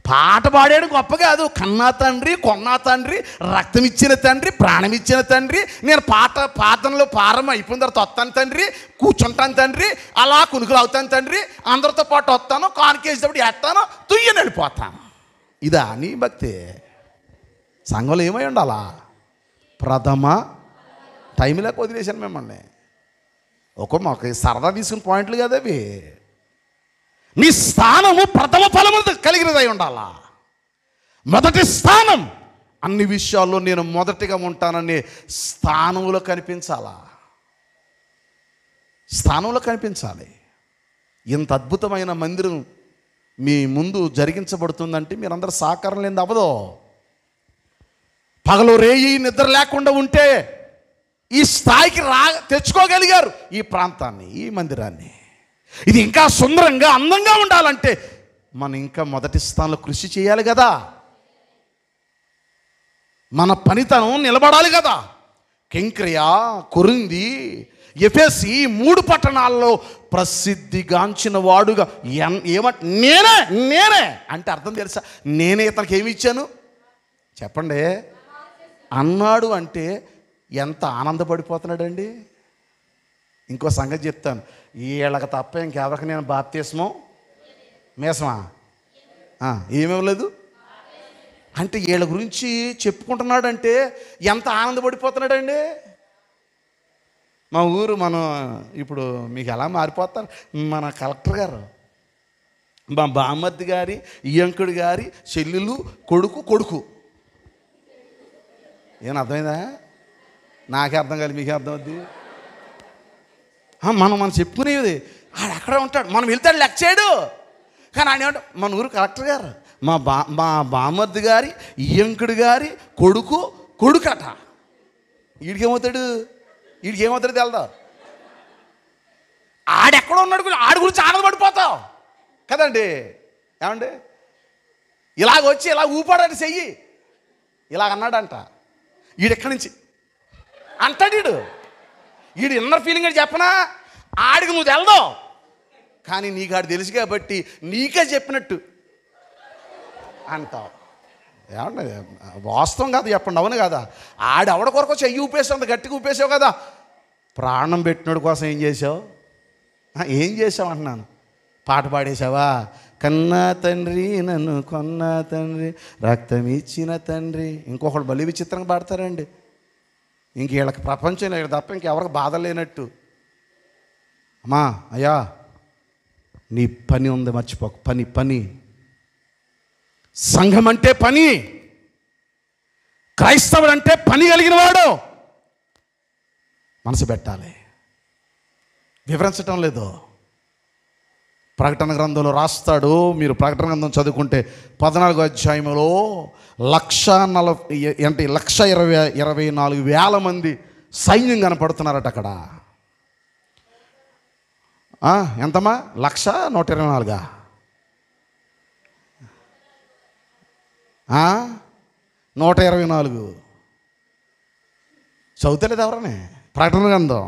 పాట పాడాడు గొప్ప కాదు. కన్నా తండ్రి, కొన్నా తండ్రి, రక్తం ఇచ్చిన తండ్రి, ప్రాణం ఇచ్చిన తండ్రి. నేను పాటనలో పారం అయిపోయిన తర్వాత వస్తాను తండ్రి, కూర్చుంటాను తండ్రి, అలా కునుకులు అవుతాను తండ్రి, అందరితో పాటు వస్తాను, కానుకేసేటప్పుడు ఎత్తాను, తుయ్యని వెళ్ళిపోతాను. ఇదా నీ భక్తి? సంఘంలో ఏమై ఉండాలా? ప్రథమ టైంలోకి వదిలేశాను మిమ్మల్ని. మాకు సరదా తీసుకున్న పాయింట్లు కదా అవి. నీ స్థానము ప్రథమ ఫలము కలిగినదై ఉండాలా. మొదటి స్థానం, అన్ని విషయాల్లో నేను మొదటిగా ఉంటానని స్థానంలో కనిపించాలా. స్థానంలో కనిపించాలి. ఇంత అద్భుతమైన మందిరం మీ ముందు జరిగించబడుతుందంటే మీరందరూ సహకారం లేనిది అవ్వదు. పగలు రేయి నిద్ర లేకుండా ఉంటే ఈ స్థాయికి తెచ్చుకోగలిగారు ఈ ప్రాంతాన్ని, ఈ మందిరాన్ని. ఇది ఇంకా సుందరంగా, అందంగా ఉండాలంటే మనం ఇంకా మొదటి స్థానంలో కృషి చేయాలి కదా. మన పనితనం నిలబడాలి కదా. కెంక్రియా, కొరింథీ, ఎఫెసీ 3 పట్టణాల్లో ప్రసిద్ధిగాంచిన వాడుగా నేనే అంటే అర్థం తెలుసా? నేనే ఇతనికి ఏమి ఇచ్చాను చెప్పండి అన్నాడు అంటే ఎంత ఆనందపడిపోతున్నాడండి. ఇంకో సంగతి చెప్తాను, వీళ్ళకి తప్ప ఇంకెవరికి నేను బాప్తిస్మో మేసమా ఏమివ్వలేదు అంటే వీళ్ళ గురించి చెప్పుకుంటున్నాడంటే ఎంత ఆనందపడిపోతున్నాడండి. మా ఊరు మనం ఇప్పుడు మీకు ఎలా మారిపోతారు, మన కలెక్టర్ గారు, మా బామ్మర్ది గారి, ఇయ్యంకుడి గారి చెల్లెలు కొడుకు ఏం అర్థమైందా? నాకే అర్థం కాదు, మీకే అర్థం అవుద్ది. మనం చెప్పుకునేది ఆడు అక్కడే ఉంటాడు, మనం వెళ్తాడు లెక్క చేయడు. కానీ ఆయన ఏమంటాడు, మన ఊరు కలెక్టర్ గారు, మా బామ్మర్ది గారి, ఇయ్యంకుడి గారి కొడుకట. వీడికేమవుతాడు తెలదా? ఆడెక్కడో ఉన్నాడు, ఆడి గురించి ఆనందపడిపోతావు కదండి. ఏమండి ఇలాగ వచ్చి ఇలా ఊపాడని చెయ్యి ఇలాగ అన్నాడంట. వీడెక్కడి నుంచి అంటాడు, వీడు ఇన్నర్ ఫీలింగ్ అని చెప్పనా? ఆడికి నువ్వు తెలదావు, కానీ నీకు ఆడు తెలుసు కాబట్టి నీకే చెప్పినట్టు అంటావు. ఏమండి వాస్తవం కాదు చెప్పండి, అవును కదా? ఆవిడ కొరకు చెయ్యి ఊపేసావు, అంత గట్టిగా ఊపేసావు కదా. ప్రాణం పెట్టినోడి కోసం ఏం చేసావు అంటున్నాను. పాట పాడేశావా? కన్నా తండ్రి, నన్ను కొన్నా తండ్రి, రక్తం ఇచ్చిన తండ్రి. ఇంకొకళ్ళు బలి విచిత్రంగా పాడతారండి. ఇంక వీళ్ళకి ప్రపంచం వీళ్ళకి తప్ప ఇంకెవరికి బాధ లేనట్టు. అమ్మా అయ్యా నీ పని ఉంది, మర్చిపోక. పని సంఘం అంటే పని. క్రైస్తవుడు అంటే పని కలిగిన వాడు. మనసు పెట్టాలి. వివరించటం లేదు. ప్రకటన గ్రంథంలో రాస్తాడు. మీరు ప్రకటన గ్రంథం చదువుకుంటే 14వ అధ్యాయంలో 1,24,000 మంది సైన్యం కనపడుతున్నారట అక్కడ. ఎంతమ్మా? 1,124. 124 చదువుతలేదు ఎవరనే? ప్రకటన గ్రంథం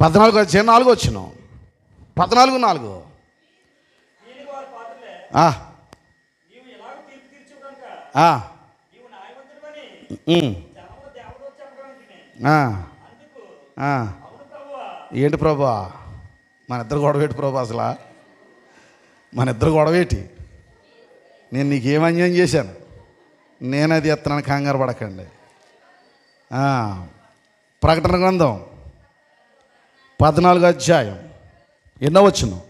14వ అధ్యాయం 4వ వచనం. 14:4. ఏంటి ప్రభా? మన ఇద్దరు గొడవేటి ప్రభా? అసలు మన ఇద్దరు గొడవేటి? నేను నీకేం అన్యాయం చేశాను? నేను అది ఎత్తనాను, కంగారు పడకండి. ప్రకటన గ్రంథం 14వ అధ్యాయం ఎన్నో వచనం?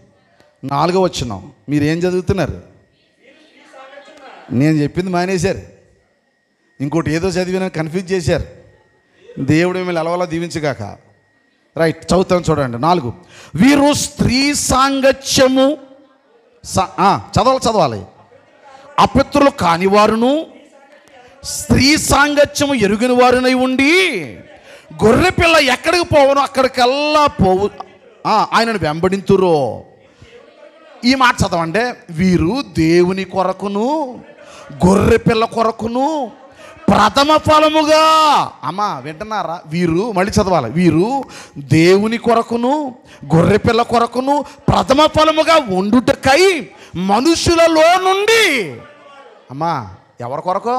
4వ వచనం. మీరేం చదువుతున్నారు? నేను చెప్పింది మానేశారు, ఇంకోటి ఏదో చదివిన కన్ఫ్యూజ్ చేశారు. దేవుడు మిమ్మల్ని ఎలవలా దీవించగాక. రైట్, చదువుతాను చూడండి. 4. వీరు స్త్రీ సాంగత్యము చదవాలి. అపిత్రులు కానివారును స్త్రీ సాంగత్యము ఎరుగిన వారునై ఉండి గొర్రె పిల్ల ఎక్కడికి పోవను అక్కడికల్లా పోవు ఆయనను వెంబడింతురో. ఈ మాట చదవండి. వీరు దేవుని కొరకును గొర్రె పిల్ల కొరకును ప్రథమ ఫలముగా. అమ్మా వింటున్నారా? వీరు, మళ్ళీ చదవాలి. వీరు దేవుని కొరకును గొర్రె పిల్ల కొరకును ప్రథమ ఫలముగా ఉండుటకై మనుషులలో నుండి. అమ్మా ఎవరి కొరకు?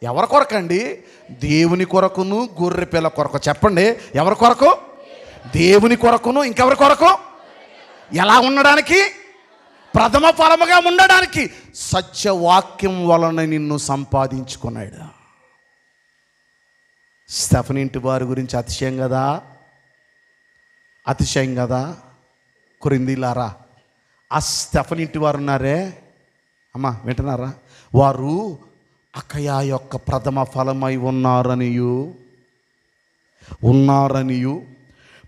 ఎవరి కొరకండి? దేవుని కొరకును గొర్రె పిల్ల కొరకు. చెప్పండి, ఎవరి కొరకు? దేవుని కొరకును. ఇంకెవరి కొరకు? ఎలా ఉండడానికి? ప్రథమ ఫలముగా ఉండడానికి. సత్యవాక్యం వలన నిన్ను సంపాదించుకున్నాడు. స్టెఫన్ ఇంటి వారి గురించి అతిశయం కదా? అతిశయం కదా? కొరింథీయులారా, ఆ స్టెఫన్ ఇంటి వారు ఉన్నారే, అమ్మా వింటున్నారా? వారు అకయా యొక్క ప్రథమ ఫలమై ఉన్నారనియు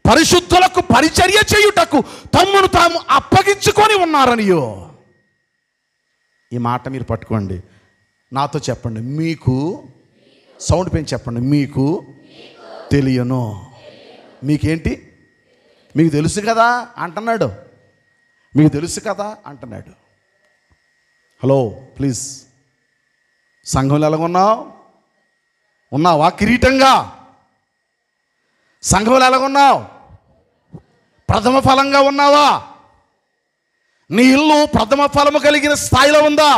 పరిశుద్ధులకు పరిచర్య చేయుటకు తమ్మును తాము అప్పగించుకొని ఉన్నారనియో. ఈ మాట మీరు పట్టుకోండి, నాతో చెప్పండి. మీకు, సౌండ్ పెంచి చెప్పండి. మీకు తెలియను. మీకేంటి? మీకు తెలుసు కదా అంటున్నాడు. మీకు తెలుసు కదా అంటున్నాడు. హలో ప్లీజ్, సంఘంలో ఎలాగున్నావు? ఉన్నావా కిరీటంగా? సంఘంలో ఎలాగున్నావు? ప్రథమ ఫలంగా ఉన్నావా? నీ ఇల్లు ప్రథమ ఫలము కలిగిన స్థాయిలో ఉందా?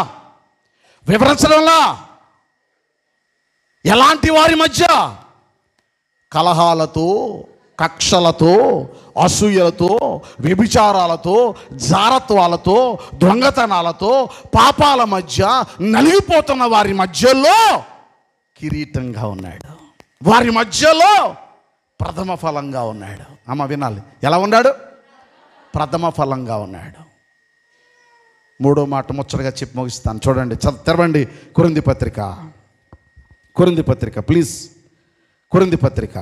వివరించడంలా. ఎలాంటి వారి మధ్య? కలహాలతో, కక్షలతో, అసూయలతో, వ్యభిచారాలతో, జారత్వాలతో, దొంగతనాలతో, పాపాల మధ్య నలిగిపోతున్న వారి మధ్యలో కిరీటంగా ఉన్నాడు. వారి మధ్యలో ప్రథమ ఫలంగా ఉన్నాడు. అమ్మ వినాలి, ఎలా ఉన్నాడు? ప్రథమ ఫలంగా ఉన్నాడు. 3వ మాట ముచ్చటగా చెప్పి ముగిస్తాను. చూడండి, తెరవండి కొరింథీ పత్రిక ప్లీజ్. కొరింథీ పత్రిక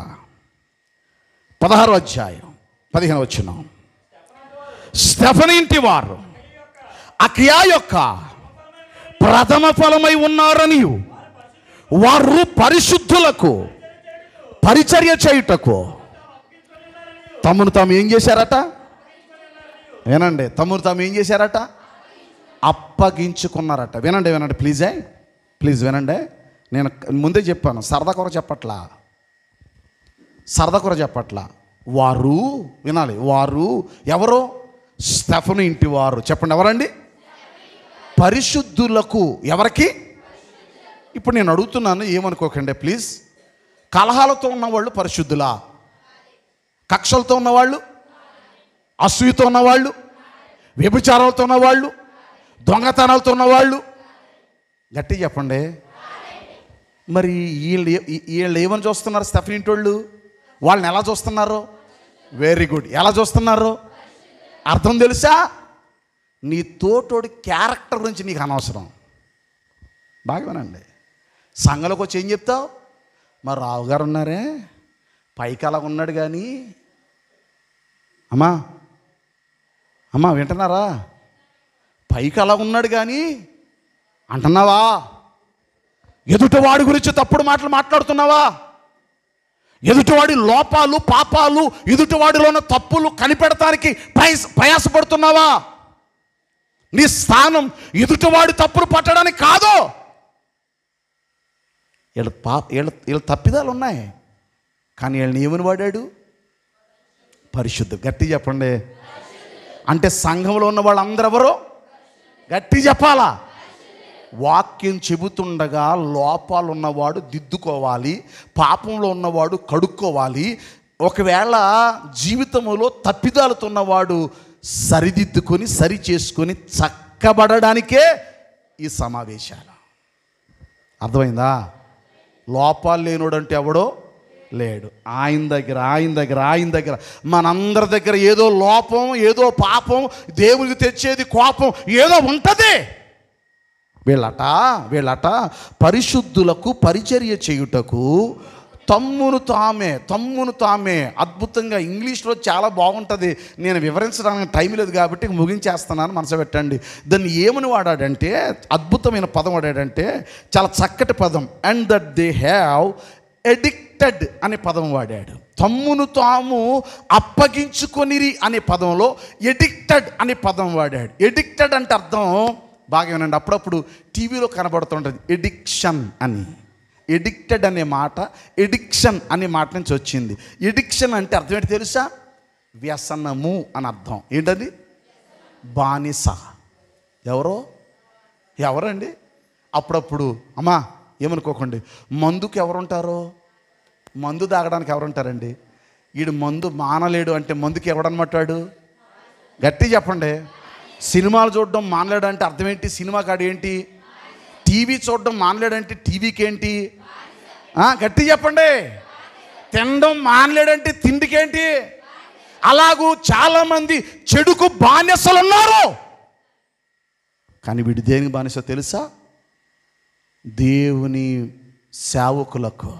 16వ అధ్యాయం 15వ వచనం. స్టెఫను ఇంటి వారు అకయా యొక్క ప్రథమ ఫలమై ఉన్నారని వారు పరిశుద్ధులకు పరిచర్య చేయుటకు తమను తాము ఏం చేశారట? వినండి, తమను తాము ఏం చేశారట? అప్పగించుకున్నారట. వినండి ప్లీజ్ వినండి. నేను ముందే చెప్పాను, సరదా కొర చెప్పట్లా. వారు వినాలి. వారు ఎవరు? స్టెఫను ఇంటి వారు. చెప్పండి, ఎవరండి? పరిశుద్ధులకు. ఎవరికి? ఇప్పుడు నేను అడుగుతున్నాను, ఏమనుకోకండి ప్లీజ్. కలహాలతో ఉన్నవాళ్ళు పరిశుద్ధులా? కక్షలతో ఉన్నవాళ్ళు, అసూయతో ఉన్నవాళ్ళు, వ్యభిచారాలతో ఉన్నవాళ్ళు, దొంగతనాలతో ఉన్నవాళ్ళు, గట్టి చెప్పండి. మరి వీళ్ళు ఏమని చూస్తున్నారు? స్టెఫను ఇంటి వాళ్ళు వాళ్ళని ఎలా చూస్తున్నారు? Very good. ఎలా చూస్తున్నారు? అర్థం తెలుసా? నీ తోటోడి క్యారెక్టర్ గురించి నీకు అనవసరం. బాగా వినండి. సంఘంలోకి వచ్చి ఏం చెప్తావు? మరి రావు గారు ఉన్నారే, పైకి అలా ఉన్నాడు కానీ, అమ్మా అమ్మా వింటున్నారా, పైకి అలా ఉన్నాడు కానీ అంటున్నావా? ఎదుటివాడి గురించి తప్పుడు మాటలు మాట్లాడుతున్నావా? ఎదుటివాడి లోపాలు పాపాలు ఎదుటివాడిలో ఉన్న తప్పులు కనిపెడటానికి ప్రయాసపడుతున్నావా? నీ స్థానం ఎదుటివాడి తప్పులు పట్టడానికి కాదు. వీళ్ళ తప్పిదాలు ఉన్నాయి, కానీ వీళ్ళని ఏమని వాడాడు? పరిశుద్ధ. గట్టి చెప్పండి. అంటే సంఘంలో ఉన్న వాళ్ళందరూ ఎవరు? గట్టి చెప్పాలా? వాక్యం చెబుతుండగా లోపాలు ఉన్నవాడు దిద్దుకోవాలి, పాపంలో ఉన్నవాడు కడుక్కోవాలి. ఒకవేళ జీవితంలో తప్పిదాలతో ఉన్నవాడు సరిదిద్దుకొని సరి చేసుకొని చక్కబడడానికే ఈ సమావేశాలు. అర్థమైందా? లోపాలు లేనోడంటే ఎవడో లేడు. ఆయన దగ్గర మనందరి దగ్గర ఏదో లోపం, ఏదో పాపం, దేవునికి తెచ్చేది కోపం ఏదో ఉంటుంది. వీళ్ళట పరిశుద్ధులకు పరిచర్య చేయుటకు తమ్మును తామే. అద్భుతంగా ఇంగ్లీష్లో చాలా బాగుంటుంది. నేను వివరించడానికి టైం లేదు కాబట్టి ముగించేస్తున్నాను, మనసు పెట్టండి. దాన్ని ఏమని వాడాడంటే, అద్భుతమైన పదం వాడాడంటే, చాలా చక్కటి పదం. And that they have addicted అనే పదం వాడాడు. తమ్మును తాము అప్పగించుకొనిరి అనే పదంలో ఎడిక్టెడ్ అనే పదం వాడాడు. ఎడిక్టెడ్ అంటే అర్థం బాగా వినండి, అప్పుడప్పుడు టీవీలో కనబడుతుంటుంది ఎడిక్షన్ అని. ఎడిక్టెడ్ అనే మాట ఎడిక్షన్ అనే మాట నుంచి వచ్చింది. ఎడిక్షన్ అంటే అర్థం ఏంటి తెలుసా? వ్యసనము అని అర్థం. ఏంటది? బానిస. ఎవరండి? అప్పుడప్పుడు అమ్మా ఏమనుకోకండి, మందుకు ఎవరుంటారో? మందు తాగడానికి ఎవరుంటారండి? వీడు మందు మానలేడు అంటే మందుకి ఎవడనమాటాడు? గట్టి చెప్పండి. సినిమాలు చూడడం మానలేడంటే అర్థం ఏంటి? సినిమా కాడు ఏంటి? టీవీ చూడడం మానలేడంటే టీవీకి ఏంటి? గట్టి చెప్పండి. తినడం మానలేడంటే తిండికేంటి? అలాగూ చాలామంది చెడుకు బానిసలు ఉన్నారు. కానీ వీడు దేనికి బానిస తెలుసా? దేవుని సేవకులకు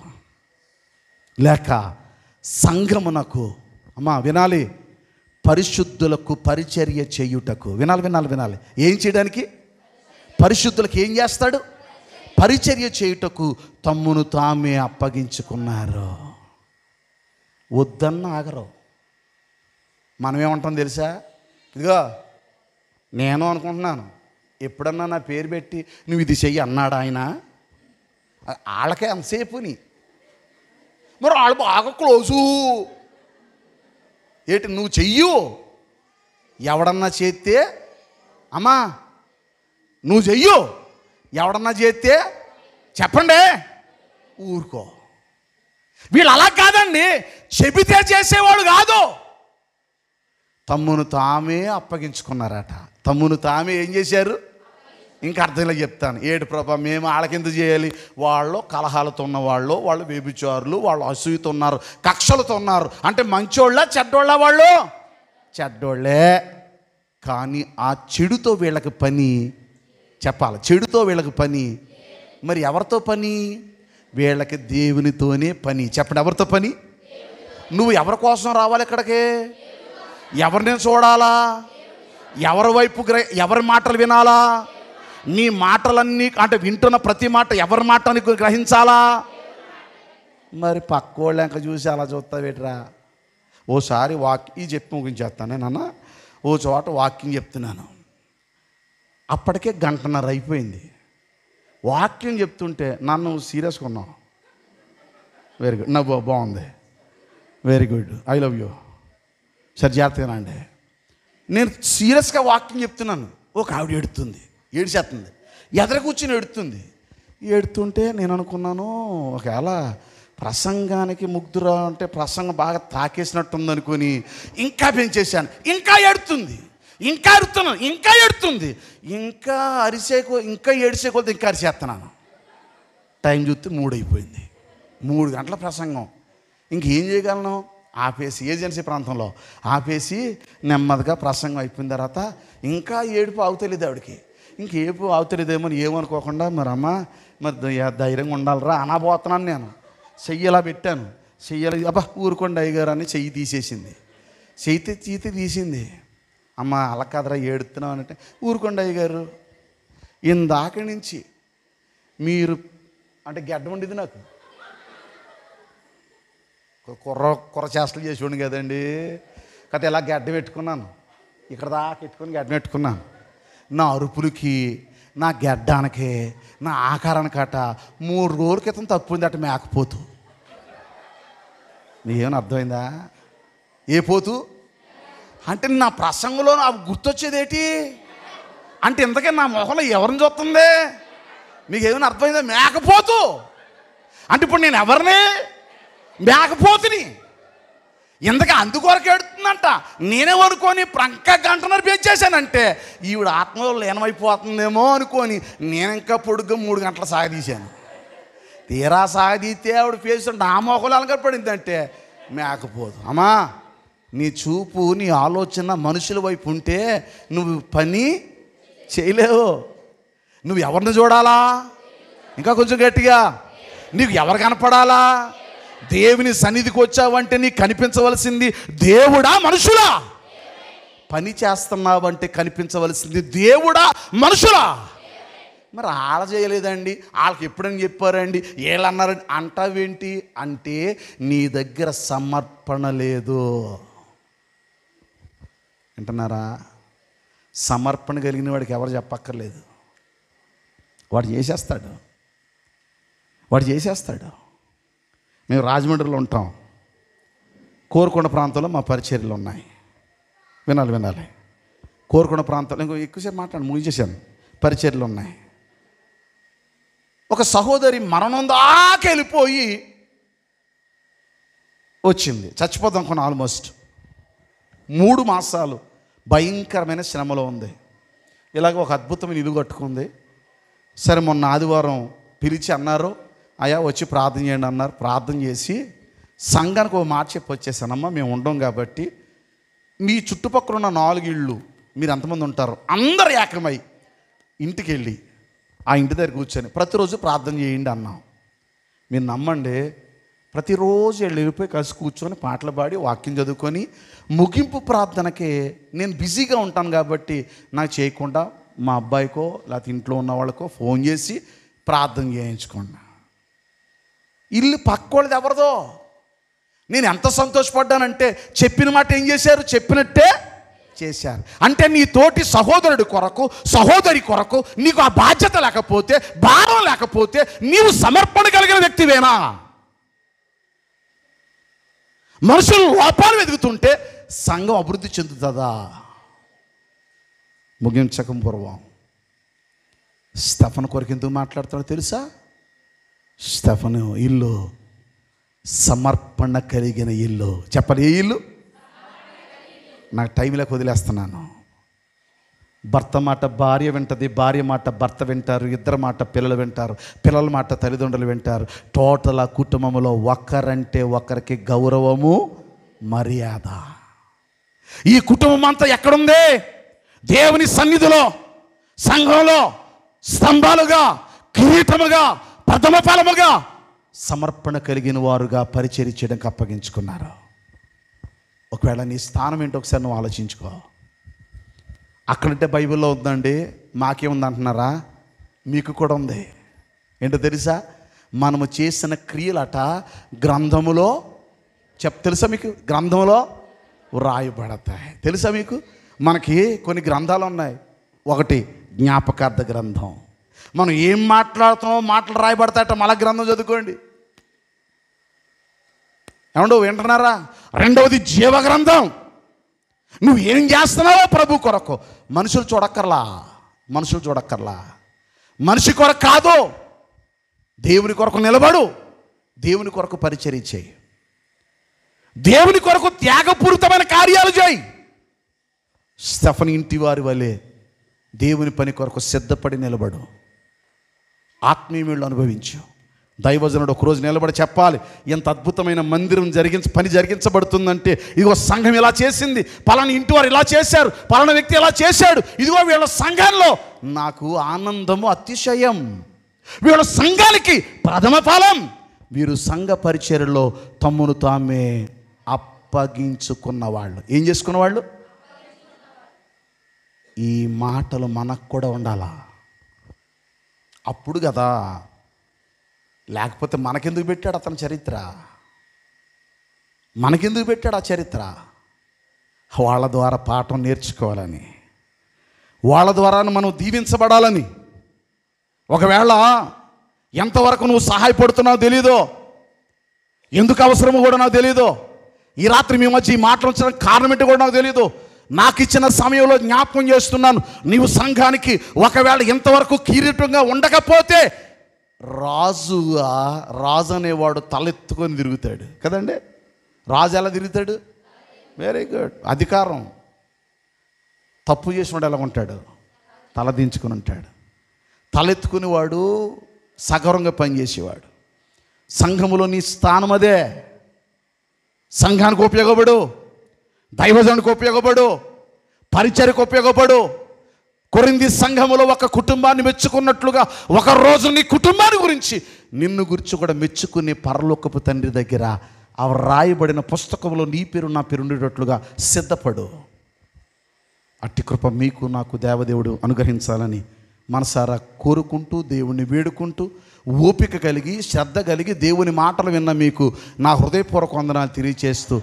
లేక సంఘమునకు. అమ్మా వినాలి. పరిశుద్ధులకు పరిచర్య చేయుటకు. వినాలి. ఏం చేయడానికి? పరిశుద్ధులకు ఏం చేస్తాడు? పరిచర్య చేయుటకు తమ్మును తామే అప్పగించుకున్నారు. వద్దన్న ఆగరు. మనమేమంటాం తెలుసా? ఇదిగో నేను అనుకుంటున్నాను, ఎప్పుడన్నా నా పేరు పెట్టి నువ్వు ఇది చెయ్యి అన్నాడు ఆయన. వాళ్ళకే అంతసేపుని, మరి వాళ్ళు బాగా క్లోజు. ఏంటి నువ్వు చెయ్యు? ఎవడన్నా చేస్తే అమ్మా నువ్వు చెయ్యు, ఎవడన్నా చేస్తే చెప్పండి ఊరుకో. వీళ్ళు అలా కాదండి, చెబితే చేసేవాడు కాదు. తమ్మును తామే అప్పగించుకున్నారట. తమ్మును తామే ఏం చేశారు? ఇంకా అర్థంలో చెప్తాను. ఏడు ప్రభా మేము వాళ్ళకెందుకు చేయాలి? వాళ్ళు కలహాలతో ఉన్నవాళ్ళు, వాళ్ళు వ్యభిచారులు, వాళ్ళు అసూయతో ఉన్నారు, కక్షలతో ఉన్నారు. అంటే మంచోళ్ళ చెడ్డోళ్ళ? వాళ్ళు చెడ్డోళ్ళే. కానీ ఆ చెడుతో వీళ్ళకి పని చెప్పాలి. చెడుతో వీళ్ళకి పని. మరి ఎవరితో పని? వీళ్ళకి దేవునితోనే పని. చెప్పండి, ఎవరితో పని? నువ్వు ఎవరి కోసం రావాలి ఇక్కడికి? ఎవరిని చూడాలా? ఎవరి వైపు ఎవరి మాటలు వినాలా? నీ మాటలన్నీ అంటే వింటున్న ప్రతి మాట ఎవరి మాట నీకు గ్రహించాలా? మరి పక్కోళ్ళు ఇంకా చూసి అలా చూస్తావేట్రా? ఓసారి ఈ చెప్పి ముగించేస్తాను నాన్న. ఓ చోట వాకింగ్ చెప్తున్నాను, అప్పటికే 1.5 గంట అయిపోయింది. వాక్యం చెప్తుంటే నన్ను సీరియస్గా ఉన్నావు. వెరీ గుడ్, నా బాగుంది, very good, I love you, సరే జాగ్రత్తగా అండి. నేను సీరియస్గా వాక్యం చెప్తున్నాను. ఒక ఆవిడ ఏడ్చేస్తుంది, ఎదర కూర్చుని ఏడుతుంటే నేను అనుకున్నాను, ఒకవేళ ప్రసంగానికి ముగ్ధురా అంటే ప్రసంగం బాగా తాకేసినట్టుంది అనుకుని ఇంకా పెంచేశాను. ఇంకా ఏడుతుంది, ఇంకా ఏడుతుంది, ఇంకా ఏడిసేకొద్ది ఇంకా అరిచేస్తున్నాను. టైం చూస్తే 3 అయిపోయింది. 3 గంటల ప్రసంగం. ఇంకేం చేయగలను? ఆపేసి ఏజెన్సీ ప్రాంతంలో ఆపేసి నెమ్మదిగా ప్రసంగం అయిపోయిన తర్వాత ఇంకా ఏడుపు ఆగుతలేదు ఆవిడకి. ఇంకేపు ఆగుతలేదేమో ఏమనుకోకుండా మరి అమ్మ మరి ధైర్యంగా ఉండాలిరా అనబోతున్నాను. నేను చెయ్యి పెట్టాను, చెయ్యాలి అబ్బా ఊరుకోండి అయ్యగారు అని చెయ్యి తీసేసింది. చెయ్యి తీసింది. అమ్మ అలా కదరా ఏడుతున్నావు అంటే ఊరుకోండి అయ్యగారు, ఇందాక నుంచి మీరు అంటే గడ్డ ఉండేది నాకు కుర్ర చేష్టలు చేసేవాడిని కదండి. కదా ఇలా గడ్డ పెట్టుకున్నాను, ఇక్కడ దాకా పెట్టుకుని గడ్డ పెట్టుకున్నాను. నా అరుపులకి, నా గడ్డానికి, నా ఆకారానికట 3 రోజుల క్రితం తప్పుంది అట మేకపోతు. నీకేమైనా అర్థమైందా? ఏ పోతు అంటే నా ప్రసంగంలో నాకు గుర్తొచ్చేదేటి అంటే ఇంతకే నా మొహంలో ఎవరిని చూస్తుంది? మీకు ఏమైనా అర్థమైందా? మేకపోతు అంటే ఇప్పుడు నేను ఎవరిని? మేకపోతుని. ఇంతకీ అందుకొరకు ఎడుతుందంట. నేనే అనుకొని ప్రక్క గంటన్నర పెంచేశానంటే ఈవిడ ఆత్మలో లీనమైపోతుందేమో అనుకొని నేను ఇంకా పొడుగ్గా 3 గంటలు సాగదీశాను. తీరా సాగదీస్తే ఆవిడ పేస్తుంటే నా మొహంలో అలగపడిందంటే మేకపోదు. అమ్మా నీ చూపు, నీ ఆలోచన మనుషుల వైపు ఉంటే నువ్వు పని చేయలేవు. నువ్వు ఎవరిని చూడాలా? ఇంకా కొంచెం గట్టిగా, నీకు ఎవరు కనపడాలా? దేవుని సన్నిధికి వచ్చావంటే నీకు కనిపించవలసింది దేవుడా మనుషులా? పని చేస్తున్నావంటే కనిపించవలసింది దేవుడా మనుషులా? మరి ఆళ్ళ చేయలేదండి, వాళ్ళకి ఎప్పుడని చెప్పారండి, వీళ్ళు అన్నారండి అంటావేంటి అంటే నీ దగ్గర సమర్పణ లేదు. వింటున్నారా? సమర్పణ కలిగిన వాడికి ఎవరు చెప్పక్కర్లేదు. వాడు చేసేస్తాడు. మేము రాజమండ్రిలో ఉంటాం. కోరుకొండ ప్రాంతంలో మా పరిచర్యలు ఉన్నాయి. వినాలి. కోరుకొండ ప్రాంతంలో ఇంకో ఎక్కువసేపు ముగించేశాను. పరిచర్యలు ఉన్నాయి. ఒక సహోదరి మరణం దాకా వెళ్ళిపోయి వచ్చింది, చచ్చిపోదాం అనుకున్న. ఆల్మోస్ట్ 3 మాసాలు భయంకరమైన శ్రమలో ఉంది. ఇలాగ ఒక అద్భుతమైన ఇల్లు కట్టుకుంది. సరే మొన్న ఆదివారం పిలిచి అన్నారు, అయ్యా వచ్చి ప్రార్థన చేయండి అన్నారు. ప్రార్థన చేసి సంఘానికి ఒక మాట చెప్పి వచ్చేసానమ్మా, మేము ఉండం కాబట్టి మీ చుట్టుపక్కల ఉన్న 4 ఇళ్ళు మీరు ఎంతమంది ఉంటారు అందరు ఏకమై ఇంటికి వెళ్ళి ఆ ఇంటి దగ్గర కూర్చొని ప్రతిరోజు ప్రార్థన చేయండి అన్నాం. మీరు నమ్మండి, ప్రతిరోజు వెళ్ళిపోయి కలిసి కూర్చొని పాటలు పాడి వాక్యం చదువుకొని ముగింపు ప్రార్థనకే నేను బిజీగా ఉంటాను కాబట్టి నాకు చేయకుండా మా అబ్బాయికో లేకపోతే ఇంట్లో ఉన్న వాళ్ళకో ఫోన్ చేసి ప్రార్థన చేయించుకోండి. ఇల్లు పక్కోళ్ళది ఎవరిదో. నేను ఎంత సంతోషపడ్డానంటే చెప్పిన మాట ఏం చేశారు? చెప్పినట్టే చేశారు. అంటే నీ తోటి సహోదరుడి కొరకు, సహోదరి కొరకు నీకు ఆ బాధ్యత లేకపోతే, భారం లేకపోతే నీవు సమర్పణ కలిగిన వ్యక్తివేనా? మనుషులు లోపాలు వెతుకుతుంటే సంఘం అభివృద్ధి చెందుతుందా? ముగించకం పూర్వం స్టెఫను కొరకు ఎందుకు మాట్లాడతాడో తెలుసా? స్టెఫను ఇల్లు సమర్పణ కలిగిన ఇల్లు. చెప్పండి, ఏ ఇల్లు? నాకు టైంలోకి వదిలేస్తున్నాను. భర్త మాట భార్య వింటది, భార్య మాట భర్త వింటారు, ఇద్దరు మాట పిల్లలు వింటారు, పిల్లల మాట తల్లిదండ్రులు వింటారు. టోటల్ ఆ కుటుంబంలో ఒకరంటే ఒకరికి గౌరవము, మర్యాద. ఈ కుటుంబం అంతా ఎక్కడుంది? దేవుని సన్నిధిలో, సంఘంలో స్తంభాలుగా, కిరీటముగా, ప్రథమ ఫలముగా సమర్పణ కలిగిన వారుగా పరిచర్య చేయడానికి అప్పగించుకున్నారు. ఒకవేళ నీ స్థానం ఏంటో ఒకసారి నువ్వు ఆలోచించుకో. అక్కడంటే బైబిల్లో ఉందండి, మాకేముంది అంటున్నారా? మీకు కూడా ఉంది. ఏంటో తెలుసా? మనము చేసిన క్రియలట గ్రంథములో తెలుసా మీకు? గ్రంథంలో వ్రాయబడతాయి. తెలుసా మీకు? మనకి కొన్ని గ్రంథాలు ఉన్నాయి. ఒకటి జ్ఞాపకార్థ గ్రంథం. మనం ఏం మాట్లాడుతున్నామో మాటలు రాయబడతాయట. మళ్ళా గ్రంథం చదువుకోండి. ఏమండో వింటున్నారా? రెండవది జీవ గ్రంథం. నువ్వు ఏం చేస్తున్నావో ప్రభు కొరకు. మనుషులు చూడక్కర్లా. మనిషి కొరకు కాదు, దేవుని కొరకు నిలబడు. దేవుని కొరకు పరిచర్య చేయి. దేవుని కొరకు త్యాగపూరితమైన కార్యాలు చేయి. స్టెఫను ఇంటి వారి వలె దేవుని పని కొరకు సిద్ధపడి నిలబడు. ఆత్మీయులు అనుభవించు. దైవజనుడు ఒకరోజు నిలబడి చెప్పాలి, ఎంత అద్భుతమైన మందిరం పని జరిగించబడుతుందంటే, ఇదిగో సంఘం ఇలా చేసింది, పలానా ఇంటి వారు ఇలా చేశారు, పలానా వ్యక్తి ఇలా చేశాడు, ఇదిగో వీళ్ళ సంఘంలో నాకు ఆనందము అతిశయం, వీళ్ళ సంఘానికి ప్రథమ ఫలం. వీరు సంఘ పరిచర్యలో తమ్మును తామే అప్పగించుకున్న వాళ్ళు. ఏం చేసుకున్న వాళ్ళు? ఈ మాటలు మనకు కూడా ఉండాలా? అప్పుడు కదా, లేకపోతే మనకెందుకు పెట్టాడు అతని చరిత్ర? మనకెందుకు పెట్టాడు ఆ చరిత్ర? వాళ్ళ ద్వారా పాఠం నేర్చుకోవాలని, వాళ్ళ ద్వారా మనం దీవించబడాలని. ఒకవేళ ఎంతవరకు నువ్వు సహాయపడుతున్నావు తెలీదో, ఎందుకు అవసరమో కూడా నాకు తెలీదో, ఈ రాత్రి మీ మధ్య ఈ మాటలు వచ్చడానికి కారణం ఏంటో కూడా నాకు తెలీదు. నాకు ఇచ్చిన సమయంలో జ్ఞాపకం చేస్తున్నాను, నీవు సంఘానికి ఒకవేళ ఎంతవరకు కిరీటంగా ఉండకపోతే, రాజు అనేవాడు తలెత్తుకొని తిరుగుతాడు కదండి. రాజు ఎలా తిరుగుతాడు? Very good. అధికారం. తప్పు చేసినవాడు ఎలా ఉంటాడు? తలదించుకుని ఉంటాడు. తలెత్తుకునేవాడు సగౌరవంగా పనిచేసేవాడు. సంఘములో నీ స్థానం అదే. సంఘానికి ఉపయోగపడు, దైవజనుడికి ఉపయోగపడు, పరిచర్యకు ఉపయోగపడు. కొరింథీ సంఘములో ఒక కుటుంబాన్ని మెచ్చుకున్నట్లుగా ఒకరోజు నీ కుటుంబాన్ని గురించి, నిన్ను గురించి కూడా మెచ్చుకునే పరలోకపు తండ్రి దగ్గర ఆ రాయబడిన పుస్తకంలో నీ పేరు నా పేరు ఉండేటట్లుగా సిద్ధపడు. అట్టి కృప మీకు నాకు దేవదేవుడు అనుగ్రహించాలని మనసారా కోరుకుంటూ, దేవుణ్ణి వేడుకుంటూ, ఓపిక కలిగి శ్రద్ధ కలిగి దేవుని మాటలు విన్న మీకు నా హృదయపూర్వక వందనాలు తెలియచేస్తూ,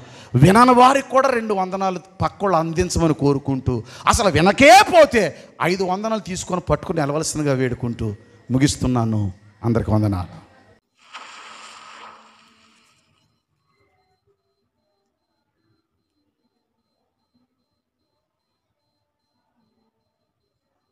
వినని వారికి కూడా 2 వందనాలు పక్కోళ్ళు అందించమని కోరుకుంటూ, అసలు వినకే పోతే 5 వందనాలు తీసుకొని పట్టుకుని నిలవలసిందిగా వేడుకుంటూ ముగిస్తున్నాను. అందరికి వందనాలు.